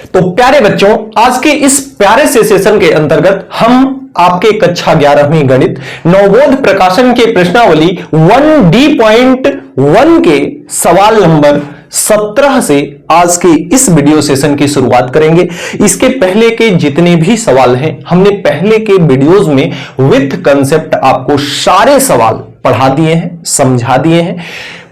तो प्यारे बच्चों, आज के इस प्यारे से सेशन के अंतर्गत हम आपके कक्षा 11वीं गणित नवबोध प्रकाशन के प्रश्नावली 1D.1 के सवाल नंबर 17 से आज के इस वीडियो सेशन की शुरुआत करेंगे। इसके पहले के जितने भी सवाल हैं, हमने पहले के वीडियोस में विथ कंसेप्ट आपको सारे सवाल पढ़ा दिए हैं, समझा दिए हैं।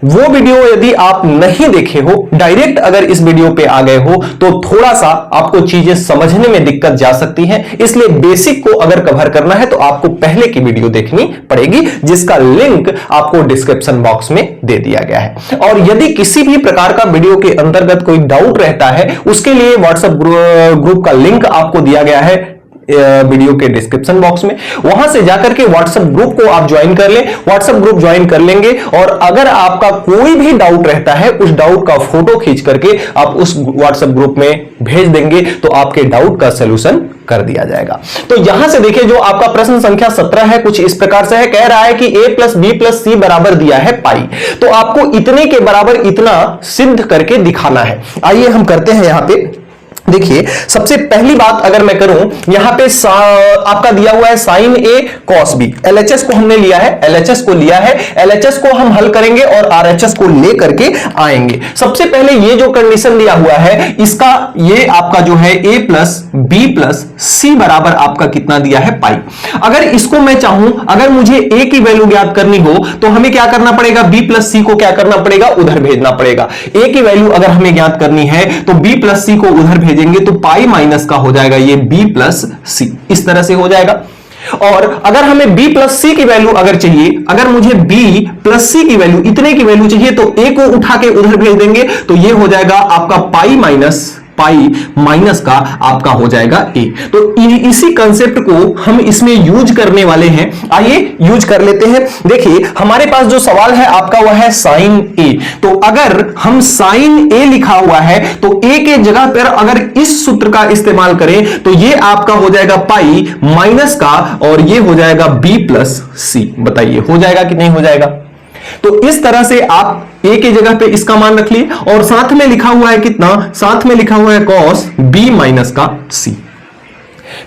वो वीडियो यदि आप नहीं देखे हो, डायरेक्ट अगर इस वीडियो पे आ गए हो तो थोड़ा सा आपको चीजें समझने में दिक्कत जा सकती है। इसलिए बेसिक को अगर कवर करना है तो आपको पहले की वीडियो देखनी पड़ेगी, जिसका लिंक आपको डिस्क्रिप्शन बॉक्स में दे दिया गया है। और यदि किसी भी प्रकार का वीडियो के अंतर्गत कोई डाउट रहता है, उसके लिए व्हाट्सएप ग्रुप का लिंक आपको दिया गया है वीडियो के डिस्क्रिप्शन बॉक्स में। वहां से जाकर के व्हाट्सएप ग्रुप को आप ज्वाइन कर लें। व्हाट्सएप ग्रुप ज्वाइन कर लेंगे और अगर आपका कोई भी डाउट रहता है, उस डाउट का फोटो खींच करके आप उस व्हाट्सएप ग्रुप में भेज देंगे तो आपके डाउट का सलूशन कर दिया जाएगा। तो यहां से देखिए, जो आपका प्रश्न संख्या 17 है, कुछ इस प्रकार से है। कह रहा है कि a प्लस बी प्लस सी बराबर दिया है पाई, तो आपको इतने के बराबर इतना सिद्ध करके दिखाना है। आइए हम करते हैं। यहां पे देखिए, सबसे पहली बात अगर मैं करूं, यहां पे आपका दिया हुआ है साइन ए कॉस बी। एलएचएस को हमने लिया है, एलएचएस को लिया है, एलएचएस को हम हल करेंगे और आरएचएस को लेकर के आएंगे। सबसे पहले ये जो कंडीशन दिया हुआ है, इसका ये आपका जो है ए प्लस बी प्लस सी बराबर आपका कितना दिया है पाई। अगर इसको मैं चाहूं, अगर मुझे ए की वैल्यू ज्ञात करनी हो तो हमें क्या करना पड़ेगा, बी प्लस सी को क्या करना पड़ेगा, उधर भेजना पड़ेगा। ए की वैल्यू अगर हमें ज्ञात करनी है तो बी प्लस सी को उधर भेजेंगे तो पाई माइनस का हो जाएगा ये b प्लस सी, इस तरह से हो जाएगा। और अगर हमें b प्लस सी की वैल्यू अगर चाहिए, अगर मुझे b प्लस सी की वैल्यू, इतने की वैल्यू चाहिए, तो a को उठा के उधर भेज देंगे तो ये हो जाएगा आपका पाई माइनस का आपका हो जाएगा a। तो इसी कंसेप्ट को हम इसमें यूज करने वाले हैं। आइए यूज कर लेते हैं। देखिए, हमारे पास जो सवाल है आपका वह है साइन a। तो अगर हम साइन a लिखा हुआ है तो a के जगह पर अगर इस सूत्र का इस्तेमाल करें तो ये आपका हो जाएगा पाई माइनस का और ये हो जाएगा b प्लस सी। बताइए हो जाएगा कि नहीं हो जाएगा। तो इस तरह से आप a के जगह पे इसका मान रख लिए और साथ में लिखा हुआ है कितना, साथ में लिखा हुआ है cos b माइनस का c।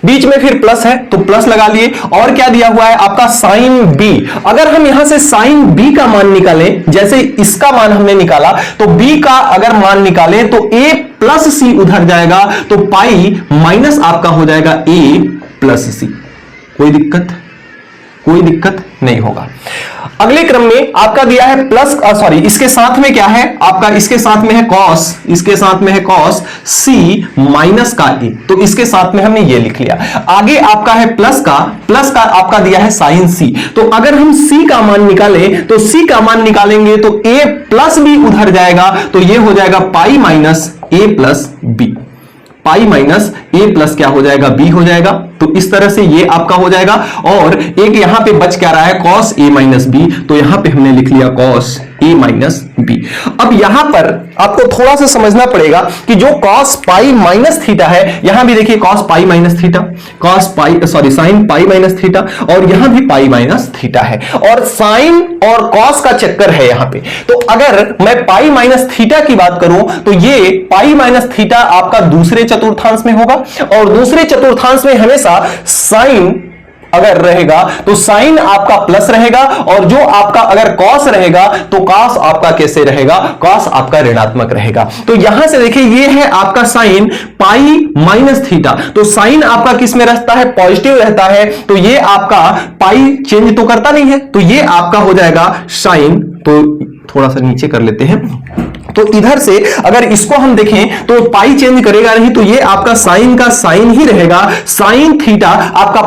बीच में फिर प्लस है तो प्लस लगा लिए। और क्या दिया हुआ है आपका साइन b। अगर हम यहां से साइन b का मान निकालें, जैसे इसका मान हमने निकाला, तो b का अगर मान निकालें तो a प्लस सी उधर जाएगा तो पाई माइनस आपका हो जाएगा a प्लस सी। कोई दिक्कत नहीं होगा। अगले क्रम में आपका दिया है प्लस, सॉरी, इसके साथ में क्या है आपका, इसके साथ में है कॉस, इसके साथ में है कॉस सी माइनस का ए। तो इसके साथ में हमने ये लिख लिया। आगे आपका है प्लस का आपका दिया है साइन सी। तो अगर हम सी का मान निकालें तो सी का मान निकालेंगे तो ए प्लस बी उधर जाएगा तो ये हो जाएगा पाई माइनस ए प्लस बी। पाई माइनस ए प्लस क्या हो जाएगा, बी हो जाएगा। तो इस तरह से ये आपका हो जाएगा। और एक यहां पे बच क्या रहा है, कॉस ए माइनस बी, तो यहां पे हमने लिख लिया कॉस ए माइनस बी। अब यहां पर आपको थोड़ा सा समझना पड़ेगा कि जो कॉस पाई माइनस थीटा है, यहां भी देखिए cos pi minus theta, sine pi minus theta, और यहां भी पाई माइनस थीटा है। और साइन और कॉस का चक्कर है यहां पे। तो अगर मैं पाई माइनस थीटा की बात करूं तो ये पाई माइनस थीटा आपका दूसरे चतुर्थांश में होगा, और दूसरे चतुर्थांश में हमेशा साइन अगर रहेगा तो साइन आपका प्लस रहेगा, और जो आपका अगर कॉस रहेगा तो कॉस आपका कैसे रहेगा, कॉस आपका ऋणात्मक रहेगा। तो यहां से देखिए, ये है आपका साइन पाई माइनस थीटा। तो साइन आपका किस में रहता है, पॉजिटिव रहता है। तो ये आपका पाई चेंज तो करता नहीं है, तो ये आपका हो जाएगा साइन। तो थोड़ा सा नीचे कर लेते हैं। तो इधर से अगर इसको हम देखें तो पाई चेंज करेगा नहीं, तो ये आपका साइन का साइन ही रहेगा। साइन थीटा आपका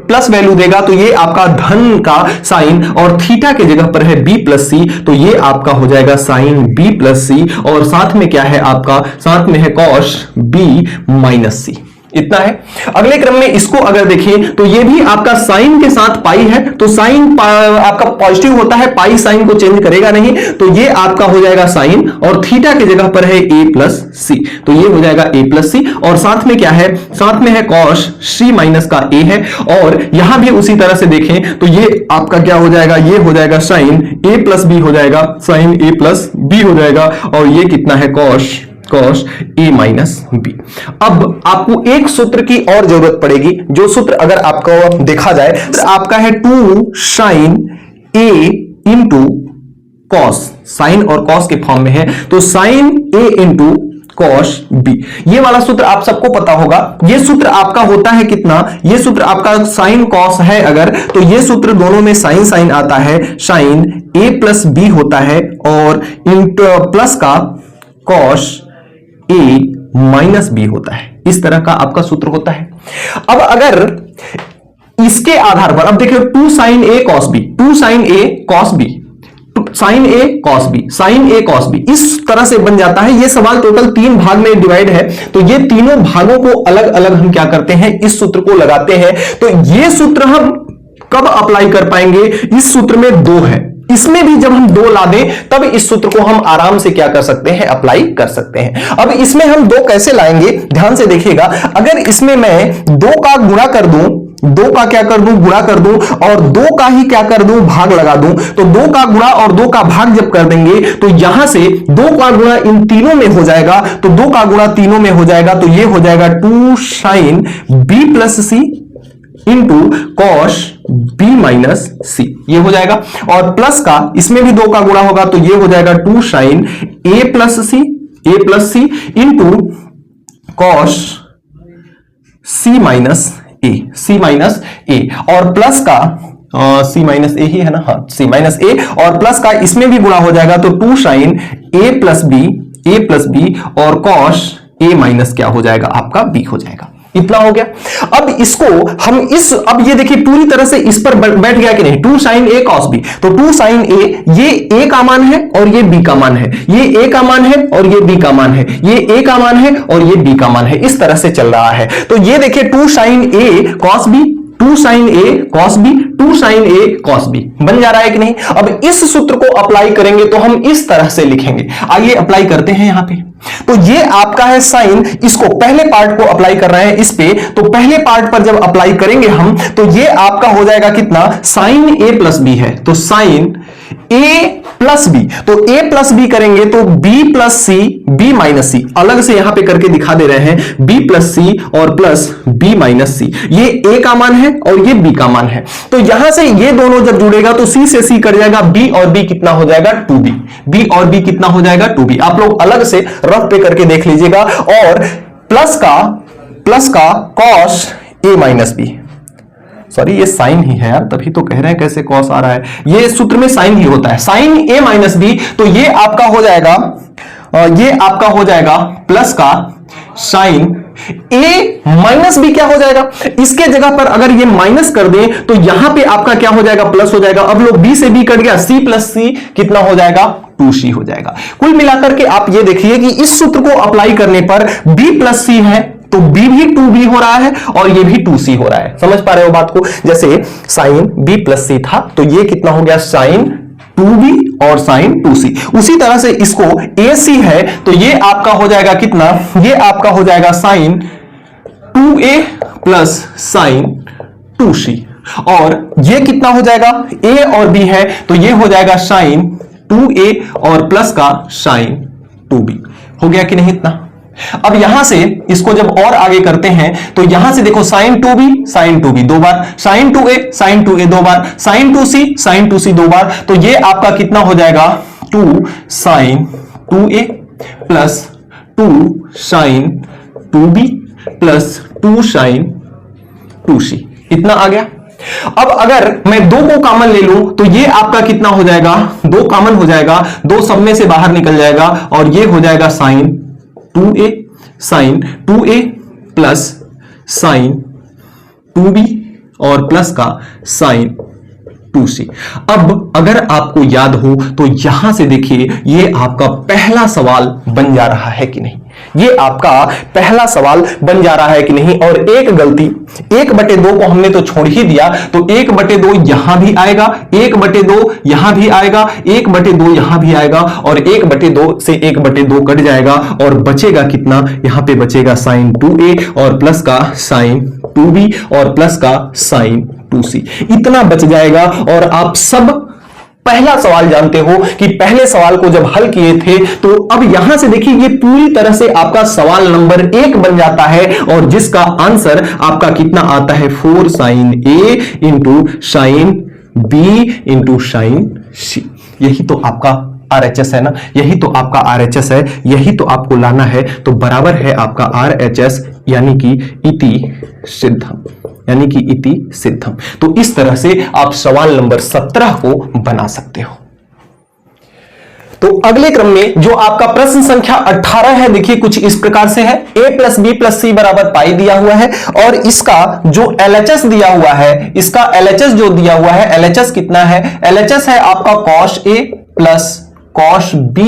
प्लस वैल्यू देगा, तो ये आपका धन का साइन, और थीटा के जगह पर है बी प्लस सी, तो ये आपका हो जाएगा साइन बी प्लस सी। और साथ में क्या है आपका, साथ में है कॉस बी माइनस सी। इतना है। अगले क्रम में इसको अगर देखें तो ये भी आपका साइन के साथ पाई है, तो साइन आपका पॉजिटिव होता है, पाई साइन को चेंज करेगा नहीं, तो ये आपका हो जाएगा साइन, और थीटा की जगह पर है ए प्लस सी, तो ये हो जाएगा ए प्लस सी। और साथ में क्या है, साथ में है कॉस सी माइनस का ए है। और यहां भी उसी तरह से देखें तो ये आपका क्या हो जाएगा, ये हो जाएगा साइन ए प्लस बी हो जाएगा, साइन ए प्लस बी हो जाएगा, और ये कितना है, cos cos A minus B. अब आपको एक सूत्र की और जरूरत पड़ेगी, जो सूत्र अगर आपको देखा जाए तो आपका है 2 साइन ए इंटू कॉस, साइन और कॉस के फॉर्म में है, तो साइन ए इंटू कॉस बी। ये वाला सूत्र आप सबको पता होगा। ये सूत्र आपका होता है कितना, ये सूत्र आपका साइन कॉस है अगर, तो ये सूत्र दोनों में साइन साइन आता है, साइन ए प्लस बी होता है और इंटू प्लस का कॉस ए माइनस बी होता है। इस तरह का आपका सूत्र होता है। अब अगर इसके आधार पर, अब देखिए 2 साइन ए कॉस बी, 2 साइन ए कॉस बी, साइन ए कॉस बी, साइन ए कॉस बी, इस तरह से बन जाता है। ये सवाल टोटल 3 भाग में डिवाइड है, तो ये तीनों भागों को अलग अलग हम क्या करते हैं, इस सूत्र को लगाते हैं। तो ये सूत्र हम कब अप्लाई कर पाएंगे, इस सूत्र में 2 है, इसमें भी जब हम 2 ला दें तब इस सूत्र को हम आराम से क्या कर सकते हैं, अप्लाई कर सकते हैं। अब इसमें हम 2 कैसे लाएंगे, ध्यान से देखिएगा। अगर इसमें मैं 2 का गुणा कर दूं, 2 का क्या कर दूं, गुणा कर दूं, और 2 का ही क्या कर दूं, भाग लगा दूं, तो 2 का गुणा और 2 का भाग जब कर देंगे तो यहां से 2 का गुणा इन तीनों में हो जाएगा, तो 2 का गुणा तीनों में हो जाएगा, तो ये हो जाएगा 2 साइन बी प्लस सी इंटू कॉस बी माइनस सी, ये हो जाएगा। और प्लस का इसमें भी 2 का गुणा होगा, तो ये हो जाएगा 2 साइन ए प्लस सी इंटू कॉस सी माइनस ए, और प्लस का सी माइनस ए ही है ना, हाँ सी माइनस ए, और प्लस का इसमें भी गुणा हो जाएगा, तो 2 साइन ए प्लस बी और कॉस ए माइनस क्या हो जाएगा, आपका बी हो जाएगा। इतना हो गया। अब इसको हम अब ये देखिए पूरी तरह से इस पर बैठ गया कि नहीं, 2 साइन ए कॉस बी, तो 2 साइन ए, ये ए का मान है और ये बी का मान है, ये ए का मान है और ये बी का मान है, ये ए का मान है और ये बी का मान है, इस तरह से चल रहा है। तो ये देखिए 2 साइन ए कॉस बी, 2 साइन ए कॉस बी, 2 साइन ए कॉस बी बन जा रहा है कि नहीं। अब इस सूत्र को अप्लाई करेंगे तो हम इस तरह से लिखेंगे, आइए अप्लाई करते हैं यहां पे। तो ये आपका है साइन, इसको पहले पार्ट को अप्लाई कर रहे हैं इस पे, तो पहले पार्ट पर जब अप्लाई करेंगे हम, तो ये आपका हो जाएगा कितना, साइन ए प्लस बी है, तो साइन ए प्लस बी, तो ए प्लस बी करेंगे तो बी प्लस सी, बी माइनस सी, अलग से यहां पे करके दिखा दे रहे हैं, बी प्लस सी और प्लस बी माइनस सी, ये ए का मान है और ये बी का मान है। तो यहां से ये दोनों जब जुड़ेगा तो सी से सी कट जाएगा, बी और बी कितना हो जाएगा, 2b, बी और बी कितना हो जाएगा, 2b। आप लोग अलग से रफ पे करके देख लीजिएगा। और प्लस का cos A minus B, sorry ये साइन ही है यार, तभी तो कह रहे हैं कैसे कॉस आ रहा है, ये सूत्र में साइन ही होता है, साइन ए माइनस बी, तो ये आपका हो जाएगा, प्लस का साइन ए माइनस बी क्या हो जाएगा, इसके जगह पर अगर ये माइनस कर दें तो यहां पे आपका क्या हो जाएगा, प्लस हो जाएगा। अब लोग बी से बी कट गया, सी प्लस सी कितना हो जाएगा, 2c हो जाएगा। कुल मिलाकर के आप ये देखिए कि इस सूत्र को अप्लाई करने पर b प्लस सी है तो b भी 2b हो रहा है और ये भी 2c हो रहा है। समझ पा रहे हो बात को, जैसे साइन b प्लस सी था तो ये कितना हो गया, साइन 2b और साइन 2c। उसी तरह से इसको ac है तो ये आपका हो जाएगा कितना, ये आपका हो जाएगा sign 2a plus sign 2c, और ये कितना हो जाएगा, a और b है तो ये हो जाएगा साइन 2a और प्लस का साइन 2b। हो गया कि नहीं इतना। अब यहां से इसको जब और आगे करते हैं तो यहां से देखो साइन 2b दो बार, साइन 2a दो बार, साइन 2c 2 बार, तो ये आपका कितना हो जाएगा, 2 sine 2a plus 2 sine 2b plus 2 sine 2c, इतना आ गया। अब अगर मैं 2 को कॉमन ले लूं तो ये आपका कितना हो जाएगा, 2 कॉमन हो जाएगा, 2 सब में से बाहर निकल जाएगा और ये हो जाएगा sign 2a plus sign 2b और प्लस का साइन 2c। अब अगर आपको याद हो तो यहां से देखिए ये आपका पहला सवाल बन जा रहा है कि नहीं, ये आपका पहला सवाल बन जा रहा है कि नहीं। और एक गलती 1/2 को हमने तो छोड़ ही दिया, तो 1/2 यहां भी आएगा, 1/2 यहां भी आएगा, 1/2 यहां भी आएगा और 1/2 से 1/2 कट जाएगा और बचेगा कितना, यहां पे बचेगा साइन 2a और प्लस का साइन 2b और प्लस का साइन 2c, इतना बच जाएगा और आप सब पहला सवाल जानते हो कि पहले सवाल को जब हल किए थे तो अब यहां से देखिए ये पूरी तरह से आपका सवाल नंबर 1 बन जाता है और जिसका आंसर आपका कितना आता है 4 sin A into sine B into sine C। यही तो आपका RHS है ना, यही तो आपका RHS है, यही तो आपको लाना है। तो बराबर है आपका RHS यानी कि इति सिद्धम, यानी कि इति सिद्धम। तो इस तरह से आप सवाल नंबर 17 को बना सकते हो। तो अगले क्रम में जो आपका प्रश्न संख्या 18 है, देखिए कुछ इस प्रकार से है। a प्लस बी प्लस सी बराबर पाई दिया हुआ है और इसका जो LHS दिया हुआ है, इसका LHS जो दिया हुआ है, LHS कितना है? LHS है आपका cos A plus cos B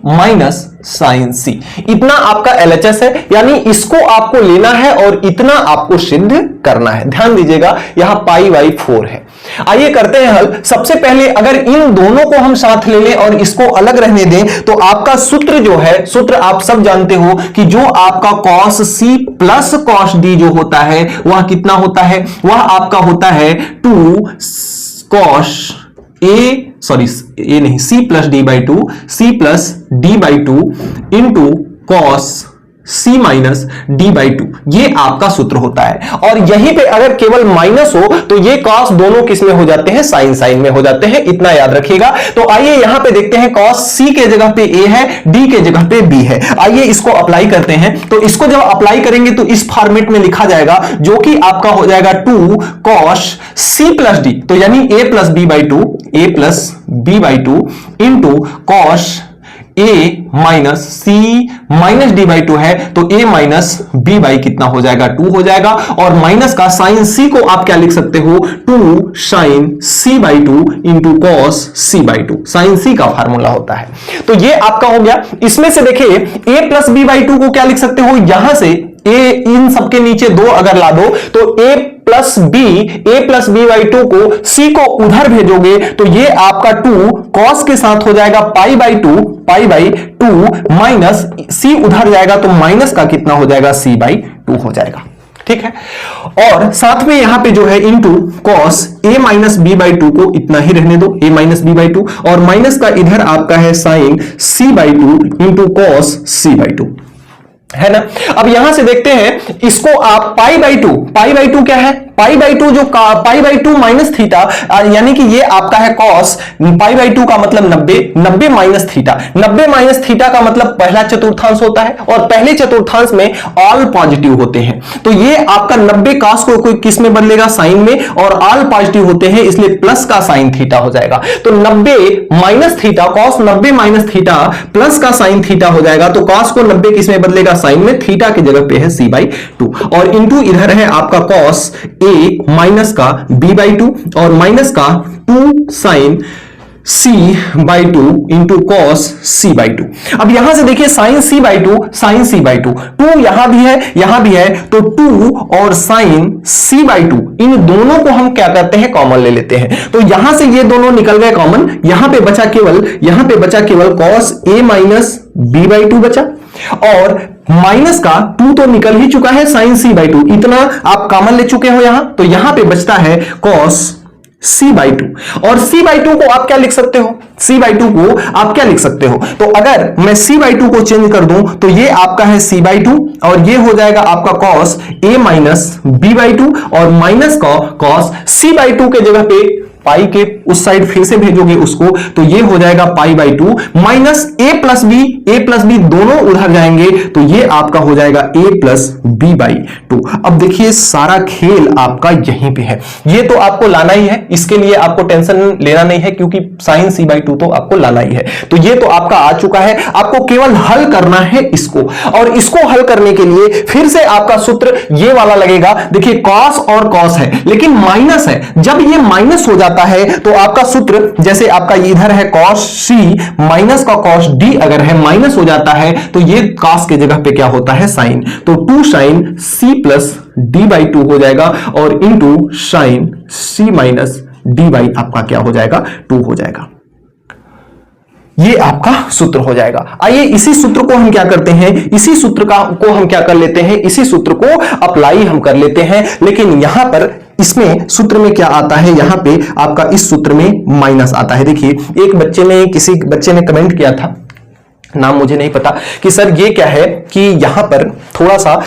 minus sine C। इतना आपका LHS है, यानी इसको आपको लेना है और इतना आपको सिद्ध करना है। ध्यान दीजिएगा यहां पाई बाई 4 है। आइए करते हैं हल। सबसे पहले अगर इन दोनों को हम साथ ले लें और इसको अलग रहने दें तो आपका सूत्र जो है, सूत्र आप सब जानते हो कि जो आपका cos C plus cos D जो होता है वह कितना होता है? वह आपका होता है 2 cos C plus D by 2 C plus D by 2 into cos C minus D by 2, ये आपका सूत्र होता है। और यहीं पे अगर केवल माइनस हो तो ये कॉस दोनों किस में हो जाते हैं? साइन साइन में हो जाते हैं, इतना याद रखिएगा। तो आइए यहां पे देखते हैं, कॉस C के जगह पे A है, D के जगह पे B है। आइए इसको अप्लाई करते हैं। तो इसको जब अप्लाई करेंगे तो इस फॉर्मेट में लिखा जाएगा जो कि आपका हो जाएगा 2 cos C प्लस D, तो यानी A plus B by 2, A plus B by 2 into cos A minus C minus D by 2 है, तो A माइनस B बाई कितना हो जाएगा? 2 हो जाएगा। और माइनस का साइन C को आप क्या लिख सकते हो? 2 sine C by 2 into cos C by 2, sine C का फार्मूला होता है। तो ये आपका हो गया। इसमें से देखिए A प्लस B बाई 2 को क्या लिख सकते हो? यहां से A इन सबके नीचे 2 अगर ला दो तो A प्लस बी बाई 2 को C को उधर भेजोगे तो ये आपका 2 कॉस के साथ हो जाएगा पाई बाई 2 माइनस C उधर जाएगा तो माइनस का कितना हो जाएगा? C बाई 2 हो जाएगा। ठीक है। और साथ में यहां पे जो है into cos A minus B by 2 को इतना ही रहने दो, A माइनस बी बाई 2, और माइनस का इधर आपका है sine C by 2 into cos C by 2, है ना। अब यहां से देखते हैं इसको आप पाई बाई 2 क्या है? पाई बाई 2 जो पाई बाई 2 माइनस थीटा, यानी कि ये आपका है कॉस पाई बाई 2 का मतलब 90 माइनस थीटा। 90 माइनस थीटा का मतलब पहला चतुर्थांश होता है और पहले चतुर्थांश में ऑल पॉजिटिव होते हैं। तो ये आपका 90 कॉस को कोई किस में बदलेगा? साइन में, और ऑल पॉजिटिव होते हैं इसलिए प्लस का साइन थीटा हो जाएगा। तो 90 minus theta, cos 90 minus theta plus का साइन थीटा हो जाएगा। तो कॉस को 90 किस में बदलेगा? साइन में। थीटा की जगह पे है C बाई 2 और इंटू इधर है आपका कॉस A माइनस का B बाई 2 और माइनस का 2 sine C by 2 into cos C by 2। अब यहां से देखिए sine C by 2, sine C by 2, 2 यहां भी है, यहां भी है, तो 2 और साइन C बाई 2 इन दोनों को हम क्या करते हैं? कॉमन ले लेते हैं। तो यहां से ये दोनों निकल गए कॉमन, यहां पे बचा केवल cos A minus B by 2 बचा, और माइनस का 2 तो निकल ही चुका है, साइन C बाई 2 इतना आप कॉमन ले चुके हो यहां। तो यहां पे बचता है कॉस C बाई 2, और C बाई 2 को आप क्या लिख सकते हो? C बाई 2 को आप क्या लिख सकते हो? तो अगर मैं C बाई 2 को चेंज कर दूं तो ये आपका है C बाई 2 और ये हो जाएगा आपका cos A minus B by 2, और माइनस का कॉस C बाई 2 के जगह पे पाई के उस साइड फिर से भेजोगे उसको तो ये हो जाएगा pi by 2 minus A plus B दोनों उधर जाएंगे तो ये आपका हो जाएगा A प्लस बी बाई 2। अब देखिए सारा खेल आपका यहीं पे है, ये तो आपको लाना ही है, इसके लिए आपको टेंशन लेना नहीं है क्योंकि साइन C बाई 2 तो आपको लाना ही है। तो ये तो आपका आ चुका है, आपको केवल हल करना है इसको, और इसको हल करने के लिए फिर से आपका सूत्र ये वाला लगेगा। देखिए कॉस और कॉस है लेकिन माइनस है, जब ये माइनस हो जाता है तो आपका सूत्र जैसे आपका इधर है cos C माइनस का cos D अगर है माइनस हो जाता है तो ये cos के जगह पे क्या होता है? साइन। तो 2 sine C plus D by 2 हो जाएगा और into sine C minus D by आपका क्या हो जाएगा? 2 हो जाएगा। ये आपका सूत्र हो जाएगा। आइए इसी सूत्र को हम क्या करते हैं, इसी सूत्र को हम क्या कर लेते हैं, इसी सूत्र को अप्लाई हम कर लेते हैं। लेकिन यहां पर इसमें सूत्र में क्या आता है, यहां पे आपका इस सूत्र में माइनस आता है। देखिए किसी बच्चे ने कमेंट किया था, नाम मुझे नहीं पता, कि सर ये क्या है कि यहां पर थोड़ा सा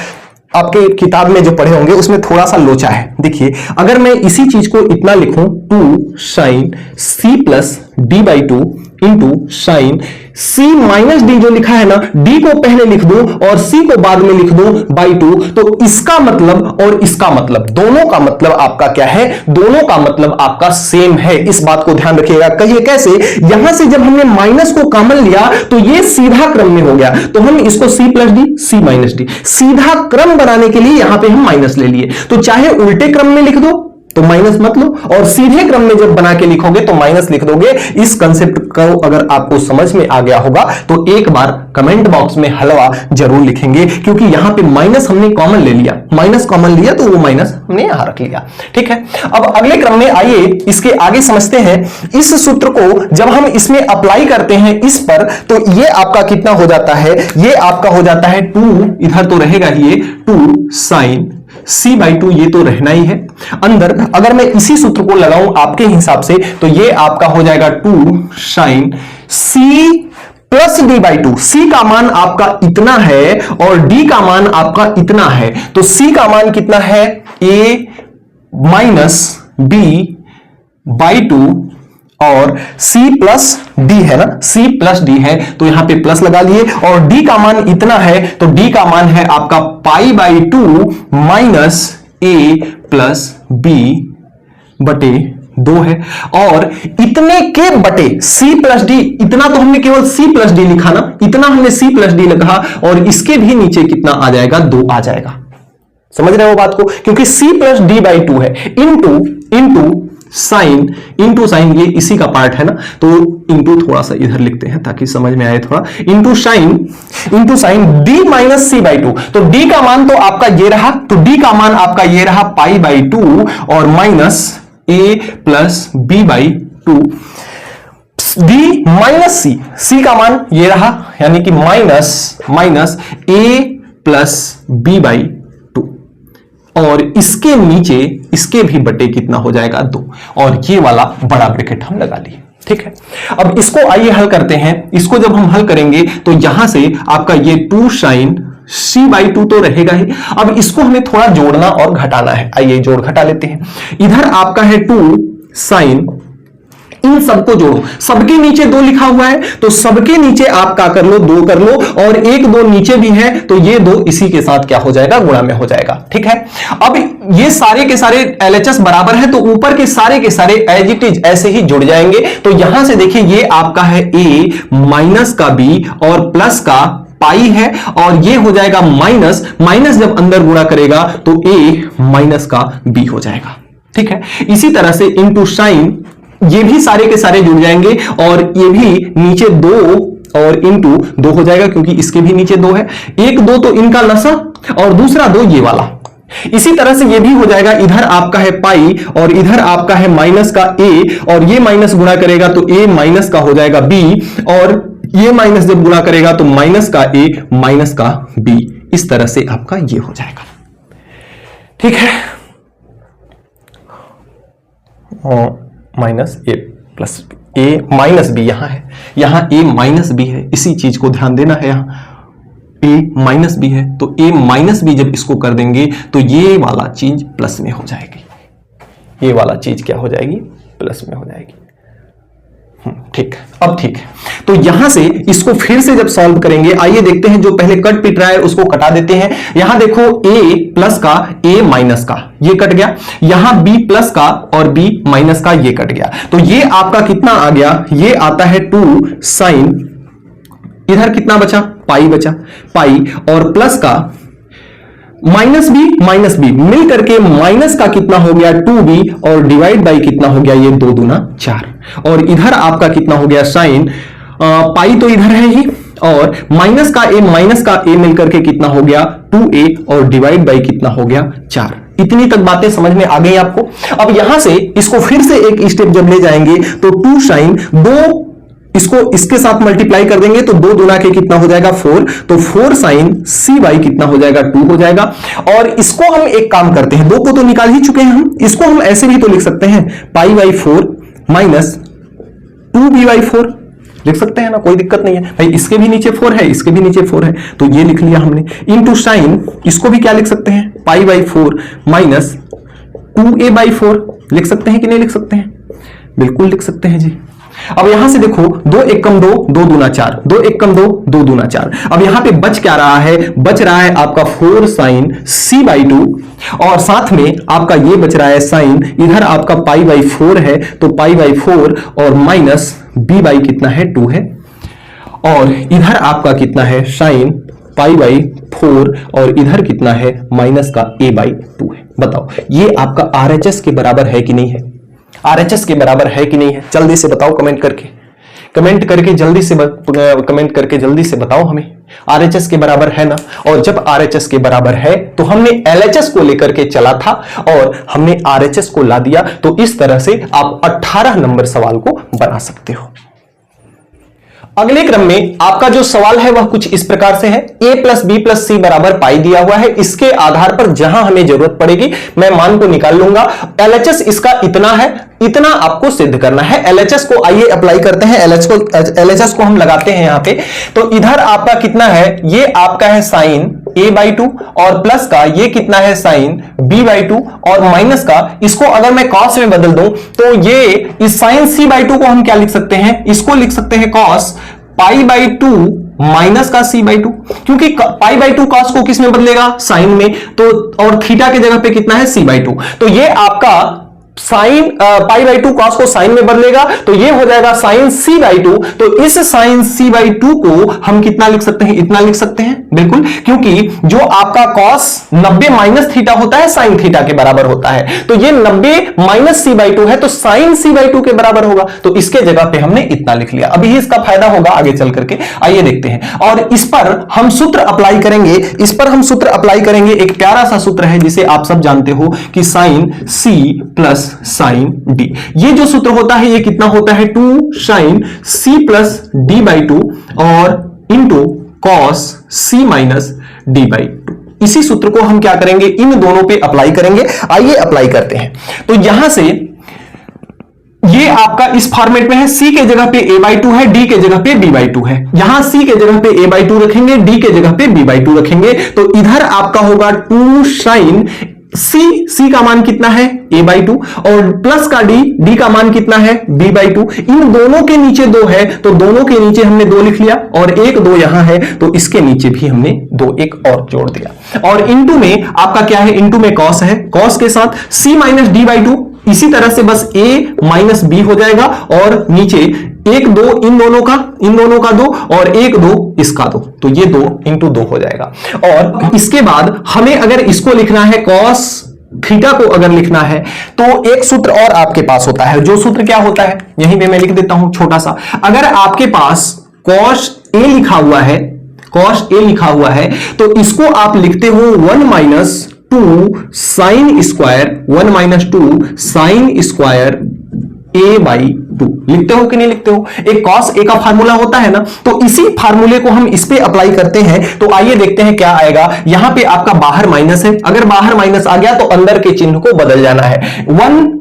आपके किताब में जो पढ़े होंगे उसमें थोड़ा सा लोचा है। देखिए अगर मैं इसी चीज को इतना लिखूं 2 sin c plus D by two into sine c minus D, जो लिखा है ना, d को पहले लिख दूं और c को बाद में लिख दूं बाई टू, तो इसका मतलब और इसका मतलब, दोनों का मतलब आपका क्या है, दोनों का मतलब आपका सेम है। इस बात को ध्यान रखिएगा। कहिए कैसे, यहां से जब हमने माइनस को कॉमन लिया तो ये सीधा क्रम में हो गया, तो हम इसको c plus D, c minus D, सीधा क्रम बनाने के लिए यहां पे हम माइनस ले लिए। तो चाहे उल्टे क्रम में लिख दो तो माइनस मत लो, और सीधे क्रम में जब बना के लिखोगे तो माइनस लिख दोगे। इस कंसेप्ट को अगर आपको समझ में आ गया होगा तो एक बार कमेंट बॉक्स में हलवा जरूर लिखेंगे, क्योंकि यहां पे माइनस हमने कॉमन ले लिया, माइनस कॉमन लिया तो वो माइनस हमने यहां रख लिया। ठीक है, अब अगले क्रम में आइए इसके आगे समझते हैं। इस सूत्र को जब हम इसमें अप्लाई करते हैं इस पर, तो ये आपका कितना हो जाता है, ये आपका हो जाता है 2, इधर तो रहेगा ही, 2 साइन c बाई टू, ये तो रहना ही है अंदर। अगर मैं इसी सूत्र को लगाऊं आपके हिसाब से तो ये आपका हो जाएगा 2 sine c plus D by two. c का मान आपका इतना है और d का मान आपका इतना है, तो c का मान कितना है, a minus b by two, और c प्लस डी है ना, c प्लस डी है तो यहां पे प्लस लगा लिए, और d का मान इतना है तो d का मान है आपका पाई by to minus a plus b बटे 2 है, और इतने के बटे c प्लस डी, इतना तो हमने केवल c प्लस डी लिखा ना, इतना हमने c प्लस डी लिखा, और इसके भी नीचे कितना आ जाएगा, 2 आ जाएगा। समझ रहे हो बात को, क्योंकि c plus D by to है, इंटू साइन, इंटू साइन ये इसी का पार्ट है ना, तो इंटू थोड़ा सा इधर लिखते हैं ताकि समझ में आए थोड़ा, into sine d minus C by two. तो d का मान तो आपका ये रहा, तो d का मान आपका ये रहा पाई बाई टू, और minus a plus B by two, d minus c का मान ये रहा, यानी कि minus a plus B by, और इसके नीचे इसके भी बटे कितना हो जाएगा, 2, और ये वाला बड़ा ब्रैकेट हम लगा लिए। ठीक है, अब इसको आइए हल करते हैं। इसको जब हम हल करेंगे तो यहां से आपका ये 2 साइन c बाई टू तो रहेगा ही। अब इसको हमें थोड़ा जोड़ना और घटाना है, आइए जोड़ घटा लेते हैं। इधर आपका है 2 साइन, इन सबको जोड़ो, सबके नीचे 2 लिखा हुआ है तो सबके नीचे आप क्या कर लो, 2 कर लो, और 1 2 नीचे भी है तो ये 2 इसी के साथ क्या हो जाएगा, गुणा में हो जाएगा। ठीक है, अब ये सारे के सारे LHS बराबर है तो ऊपर के सारे एज इट इज ऐसे ही जुड़ जाएंगे। तो यहां से देखिए ये आपका है a माइनस का b और प्लस का पाई है, और ये हो जाएगा माइनस जब अंदर गुणा करेगा तो a माइनस का b हो जाएगा। ठीक है, इसी तरह से इंटू साइन, ये भी सारे के सारे जुड़ जाएंगे, और ये भी नीचे 2 और इंटू 2 हो जाएगा, क्योंकि इसके भी नीचे 2 है, 1 2 तो इनका लसा और दूसरा 2 ये वाला। इसी तरह से ये भी हो जाएगा, इधर आपका है पाई और इधर आपका है माइनस का a, और ये माइनस गुणा करेगा तो a माइनस का हो जाएगा b, और ये माइनस जब गुणा करेगा तो माइनस का a माइनस का b, इस तरह से आपका ये हो जाएगा। ठीक है, minus A plus A minus B यहां है, यहां ए माइनस बी है, इसी चीज को ध्यान देना है। यहां ए माइनस बी है तो ए माइनस बी जब इसको कर देंगे तो ये वाला चीज प्लस में हो जाएगी, ये वाला चीज क्या हो जाएगी, प्लस में हो जाएगी। ठीक, अब ठीक है, तो यहां से इसको फिर से जब सॉल्व करेंगे, आइए देखते हैं, जो पहले कट पिट रहा है उसको कटा देते हैं। यहां देखो a प्लस का a माइनस का ये कट गया, यहां b प्लस का और b माइनस का ये कट गया, तो ये आपका कितना आ गया, ये आता है 2 साइन, इधर कितना बचा, पाई बचा, पाई और प्लस का माइनस बी मिल करके माइनस का कितना हो गया 2b, और डिवाइड बाई कितना हो गया, ये 2 दूना 4, और इधर आपका कितना हो गया साइन, पाई तो इधर है ही, और माइनस का a मिल करके कितना हो गया 2a, और डिवाइड बाई कितना हो गया 4। इतनी तक बातें समझ में आ गई आपको। अब यहां से इसको फिर से एक स्टेप जब ले जाएंगे तो 2 साइन, 2 इसको इसके साथ मल्टीप्लाई कर देंगे तो 2 दूना के कितना हो जाएगा 4, तो 4 साइन सी बाई कितना हो जाएगा 2 हो जाएगा। और इसको हम एक काम करते हैं, 2 को तो निकाल ही चुके हैं हम, इसको हम ऐसे भी तो लिख सकते हैं pi by 4 minus 2b by 4 लिख सकते हैं ना, कोई दिक्कत नहीं है भाई। इसके भी नीचे 4 है, इसके भी नीचे 4 है, तो ये लिख लिया हमने। इंटू साइन इसको भी क्या लिख सकते हैं pi by 4 minus 2a by 4 लिख सकते हैं कि नहीं लिख सकते हैं, बिल्कुल लिख सकते हैं जी। अब यहां से देखो 2 1 कम 2, 2 दूना 4, 2 1 कम 2, 2 दूना 4। अब यहां पे बच क्या रहा है, बच रहा है आपका 4 साइन सी बाई 2 और साथ में आपका ये बच रहा है साइन, इधर आपका पाई बाई 4 है तो पाई बाई 4 और माइनस बी बाई कितना है 2 है, और इधर आपका कितना है साइन पाई बाई 4 और इधर कितना है माइनस का a बाई 2 है। बताओ ये आपका RHS के बराबर है कि नहीं है, RHS के बराबर है कि नहीं है, जल्दी से बताओ कमेंट करके, कमेंट करके जल्दी से कमेंट करके जल्दी से बताओ हमें RHS के बराबर है ना। और जब RHS के बराबर है तो हमने LHS को लेकर के चला था और हमने RHS को ला दिया, तो इस तरह से आप 18 नंबर सवाल को बना सकते हो। अगले क्रम में आपका जो सवाल है वह कुछ इस प्रकार से है, a प्लस बी प्लस सी बराबर पाई दिया हुआ है, इसके आधार पर जहां हमें जरूरत पड़ेगी मैं मान को निकाल लूंगा। LHS इसका इतना है, इतना आपको सिद्ध करना है। LHS को आइए अप्लाई करते हैं, LHS को हम लगाते हैं यहां पे, तो इधर आपका कितना है, ये आपका है साइन a बाई 2 और प्लस का ये कितना है साइन b बाई 2 और माइनस का, इसको अगर मैं कॉस में बदल दूं तो ये इस साइन c बाई 2 को हम क्या लिख सकते हैं, इसको लिख सकते हैं कॉस पाई बाई 2 माइनस का c बाई 2, क्योंकि पाई बाई 2 कॉस को किस में बदलेगा साइन में, तो और थीटा की जगह पे कितना है c बाई 2, तो ये आपका साइन पाई बाई 2 कॉस को साइन में बदलेगा तो ये हो जाएगा साइन सी बाई 2। तो इस साइन सी बाई 2 को हम कितना लिख सकते हैं, इतना लिख सकते हैं बिल्कुल, क्योंकि जो आपका कॉस 90 माइनस थीटा होता है साइन थीटा के बराबर होता है, तो ये 90 माइनस सी बाई 2 है तो साइन सी बाई 2 के बराबर होगा, तो इसके जगह पे हमने इतना लिख लिया। अभी इसका फायदा होगा आगे चल करके, आइए देखते हैं। और इस पर हम सूत्र अप्लाई करेंगे, इस पर हम सूत्र अप्लाई करेंगे, एक प्यारा सा सूत्र है जिसे आप सब जानते हो कि sine C plus sine D. ये जो सूत्र होता है ये कितना होता है 2 sine C plus D by 2 और into cos C minus D by 2। इसी सूत्र को हम क्या करेंगे, इन दोनों पे अप्लाई करेंगे। आइए अप्लाई करते हैं। तो यहां से ये आपका इस फॉर्मेट में है, c के जगह पे a बाई 2 है, d के जगह पे b बाई 2 है। यहां c के जगह पे a बाई 2 रखेंगे, d के जगह पे b बाई 2 रखेंगे, तो इधर आपका होगा 2 साइन c का मान कितना है a बाई 2 और प्लस का d का मान कितना है b बाई 2। इन दोनों के नीचे 2 है तो दोनों के नीचे हमने 2 लिख लिया और 1 2 यहां है तो इसके नीचे भी हमने 2 एक और जोड़ दिया। और इंटू में आपका क्या है, इंटू में कॉस है, कॉस के साथ c माइनस डी बाई 2, इसी तरह से बस a माइनस बी हो जाएगा और नीचे 1 2 इन दोनों का 2 और 1 2 इसका 2, तो ये 2 इंटू 2 हो जाएगा। और इसके बाद हमें अगर इसको लिखना है कॉस थीटा को अगर लिखना है तो एक सूत्र और आपके पास होता है, जो सूत्र क्या होता है यहीं पे मैं लिख देता हूं छोटा सा। अगर आपके पास कॉस ए लिखा हुआ है, कॉस ए लिखा हुआ है तो इसको आप लिखते हो 1 minus 2 sine square, 1 minus 2 sine square a by 2 लिखते हो कि नहीं लिखते हो। एक कॉस ए का फार्मूला होता है ना, तो इसी फार्मूले को हम इस पे अप्लाई करते हैं। तो आइए देखते हैं क्या आएगा। यहां पे आपका बाहर माइनस है, अगर बाहर माइनस आ गया तो अंदर के चिन्ह को बदल जाना है। 1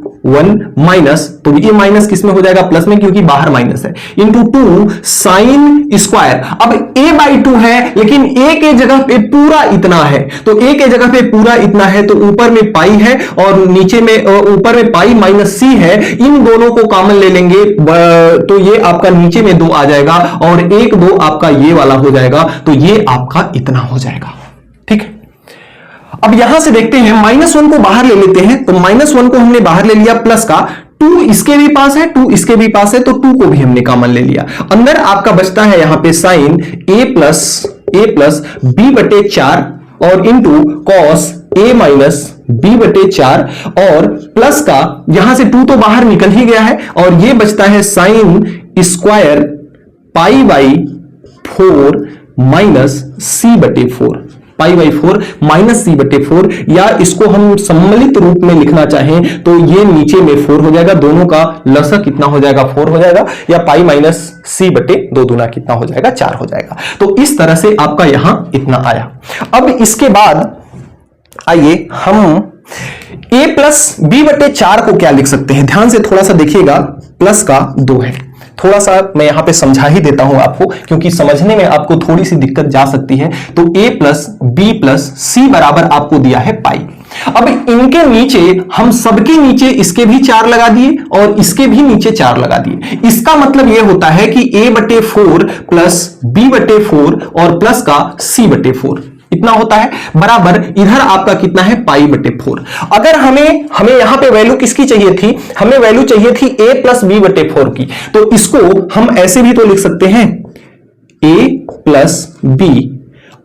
माइनस, तो ये माइनस किसमें हो जाएगा प्लस में, क्योंकि बाहर माइनस है, इंटू 2 साइन स्क्वायर। अब a बाई 2 है लेकिन a के जगह पे पूरा इतना है, तो a के जगह पे पूरा इतना है तो ऊपर में पाई है और नीचे में ऊपर में पाई माइनस c है, इन दोनों को कॉमन ले लेंगे तो ये आपका नीचे में 2 आ जाएगा और 1 2 आपका ये वाला हो जाएगा, तो ये आपका इतना हो जाएगा। ठीक है, अब यहां से देखते हैं -1 को बाहर ले लेते हैं, तो -1 को हमने बाहर ले लिया, प्लस का 2 इसके भी पास है, 2 इसके भी पास है, तो 2 को भी हमने कॉमन ले लिया। अंदर आपका बचता है यहां पे साइन a प्लस b बटे 4 और into cos a minus b बटे 4 और प्लस का यहां से 2 तो बाहर निकल ही गया है और ये बचता है sine square pi by 4 minus c बटे 4। पाई बाई 4 माइनस सी बटे 4, या इसको हम सम्मिलित रूप में लिखना चाहें तो ये नीचे में 4 हो जाएगा, दोनों का लसक कितना हो जाएगा 4 हो जाएगा, या पाई माइनस सी बटे 2 दूना कितना हो जाएगा 4 हो जाएगा। तो इस तरह से आपका यहां इतना आया। अब इसके बाद आइए हम a प्लस बी बटे 4 को क्या लिख सकते हैं, ध्यान से थोड़ा सा देखिएगा, प्लस का 2 है, थोड़ा सा मैं यहां पे समझा ही देता हूं आपको क्योंकि समझने में आपको थोड़ी सी दिक्कत जा सकती है। तो a प्लस बी प्लस सी बराबर आपको दिया है पाई। अब इनके नीचे हम सबके नीचे इसके भी 4 लगा दिए और इसके भी नीचे 4 लगा दिए। इसका मतलब यह होता है कि a बटे 4 प्लस बी बटे 4 और प्लस का c बटे 4 इतना होता है, बराबर इधर आपका कितना है पाई बटे 4। अगर हमें यहां पे वैल्यू किसकी चाहिए थी, हमें वैल्यू चाहिए थी a प्लस बी बटे 4 की, तो इसको हम ऐसे भी तो लिख सकते हैं a प्लस बी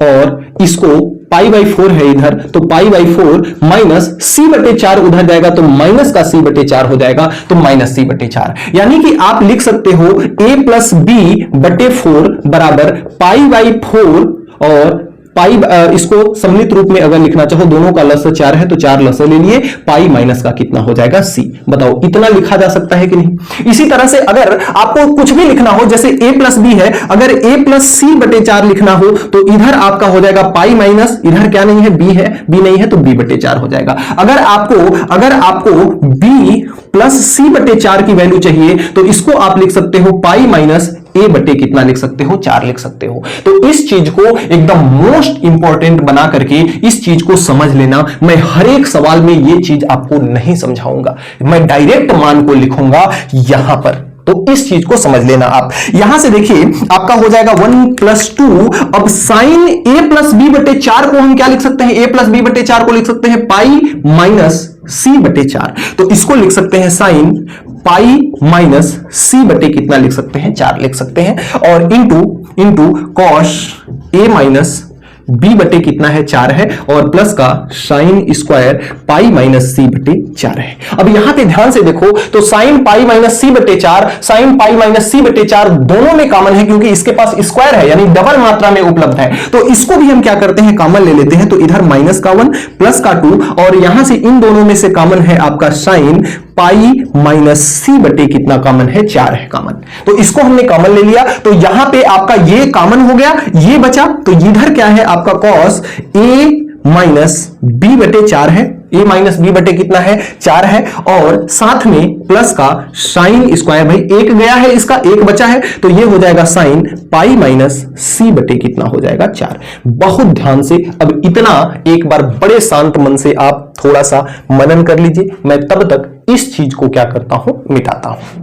और इसको पाई बाई 4 है इधर, तो पाई बाई 4 माइनस सी बटे 4 उधर जाएगा तो माइनस का सी बटे 4 हो जाएगा, तो माइनस सी बटे 4, यानी कि आप लिख सकते हो a प्लस बी बटे 4 बराबर पाई बाई 4 और पाई, इसको सम्मिलित रूप में अगर लिखना चाहो दोनों का लस 4 है तो 4 लस ले लिए, पाई माइनस का कितना हो जाएगा c। बताओ इतना लिखा जा सकता है कि नहीं। इसी तरह से अगर आपको कुछ भी लिखना हो, जैसे a प्लस बी है, अगर a प्लस सी बटे 4 लिखना हो तो इधर आपका हो जाएगा पाई माइनस, इधर क्या नहीं है b है, b नहीं है तो b बटे 4 हो जाएगा। अगर आपको b प्लस सी बटे 4 की वैल्यू चाहिए तो इसको आप लिख सकते हो पाई माइनस a बटे कितना लिख सकते हो 4 लिख सकते हो। तो इस चीज को एकदम मोस्ट इंपॉर्टेंट बना करके इस चीज को समझ लेना। मैं हर एक सवाल में ये चीज आपको नहीं समझाऊंगा, मैं डायरेक्ट मान को लिखूंगा यहां पर, तो इस चीज को समझ लेना आप। यहां से देखिए आपका हो जाएगा 1 प्लस 2। अब साइन a प्लस बी बटे 4 को हम क्या लिख सकते हैं, a प्लस बी बटे 4 को लिख सकते हैं पाई माइनस सी बटे 4, तो इसको लिख सकते हैं साइन पाई माइनस सी बटे कितना लिख सकते हैं 4 लिख सकते हैं, और into cos A minus B बटे कितना है 4 है, और प्लस का साइन स्क्वायर पाई माइनस सी बटे 4 है। अब यहां पे ध्यान से देखो तो साइन पाई माइनस सी बटे 4, साइन पाई माइनस सी बटे 4 दोनों में कॉमन है क्योंकि इसके पास स्क्वायर है, यानी डबल मात्रा में उपलब्ध है। तो इसको भी हम क्या करते हैं कॉमन ले लेते हैं, तो इधर माइनस का 1 प्लस का 2, और यहां से इन दोनों में से कॉमन है आपका साइन पाई माइनस सी बटे कितना कॉमन है 4 है कॉमन, तो इसको हमने कॉमन ले लिया। तो यहां पे आपका ये कॉमन हो गया, ये बचा, तो इधर क्या है आपका कॉस a माइनस बी बटे 4 है, a माइनस बी बटे कितना है 4 है, और साथ में प्लस का साइन स्क्वायर, भाई एक गया है इसका एक बचा है, तो ये हो जाएगा साइन पाई माइनस सी बटे कितना हो जाएगा 4। बहुत ध्यान से अब इतना एक बार बड़े शांत मन से आप थोड़ा सा मनन कर लीजिए, मैं तब तक इस चीज को क्या करता हूं मिटाता हूं।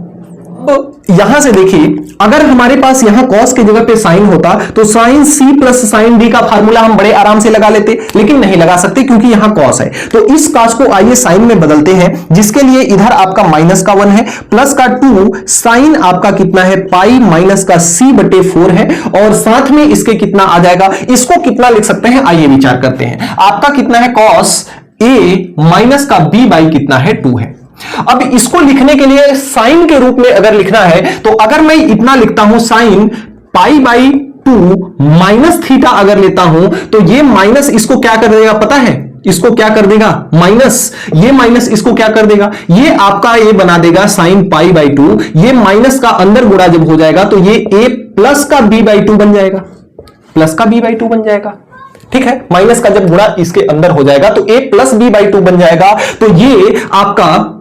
तो यहां से देखिए अगर हमारे पास यहां कॉस की जगह पे साइन होता तो sine C plus sine D का फार्मूला हम बड़े आराम से लगा लेते, लेकिन नहीं लगा सकते क्योंकि यहां कॉस है। तो इस कॉस को आइए साइन में बदलते हैं, जिसके लिए इधर आपका माइनस का 1 है, प्लस का 2, साइन आपका कितना है पाई माइनस का सी बटे 4 है, और साथ में इसके कितना आ जाएगा, इसको कितना लिख सकते हैं आइए विचार करते हैं। आपका कितना है कॉस ए माइनस का बी बाई कितना है 2 है। अब इसको लिखने के लिए साइन के रूप में अगर लिखना है तो अगर मैं इतना लिखता हूं sign pi by 2 minus theta अगर लेता हूं तो ये माइनस इसको क्या कर देगा पता है, इसको क्या कर देगा माइनस, ये माइनस इसको क्या कर देगा, ये आपका ये बना देगा साइन पाई बाई 2, ये माइनस का अंदर गुणा जब हो जाएगा तो ये a प्लस का b बाई 2 बन जाएगा, प्लस का b बाई 2 बन जाएगा। ठीक है, माइनस का जब गुणा इसके अंदर हो जाएगा तो a प्लस b बाई 2 बन जाएगा। तो ये आपका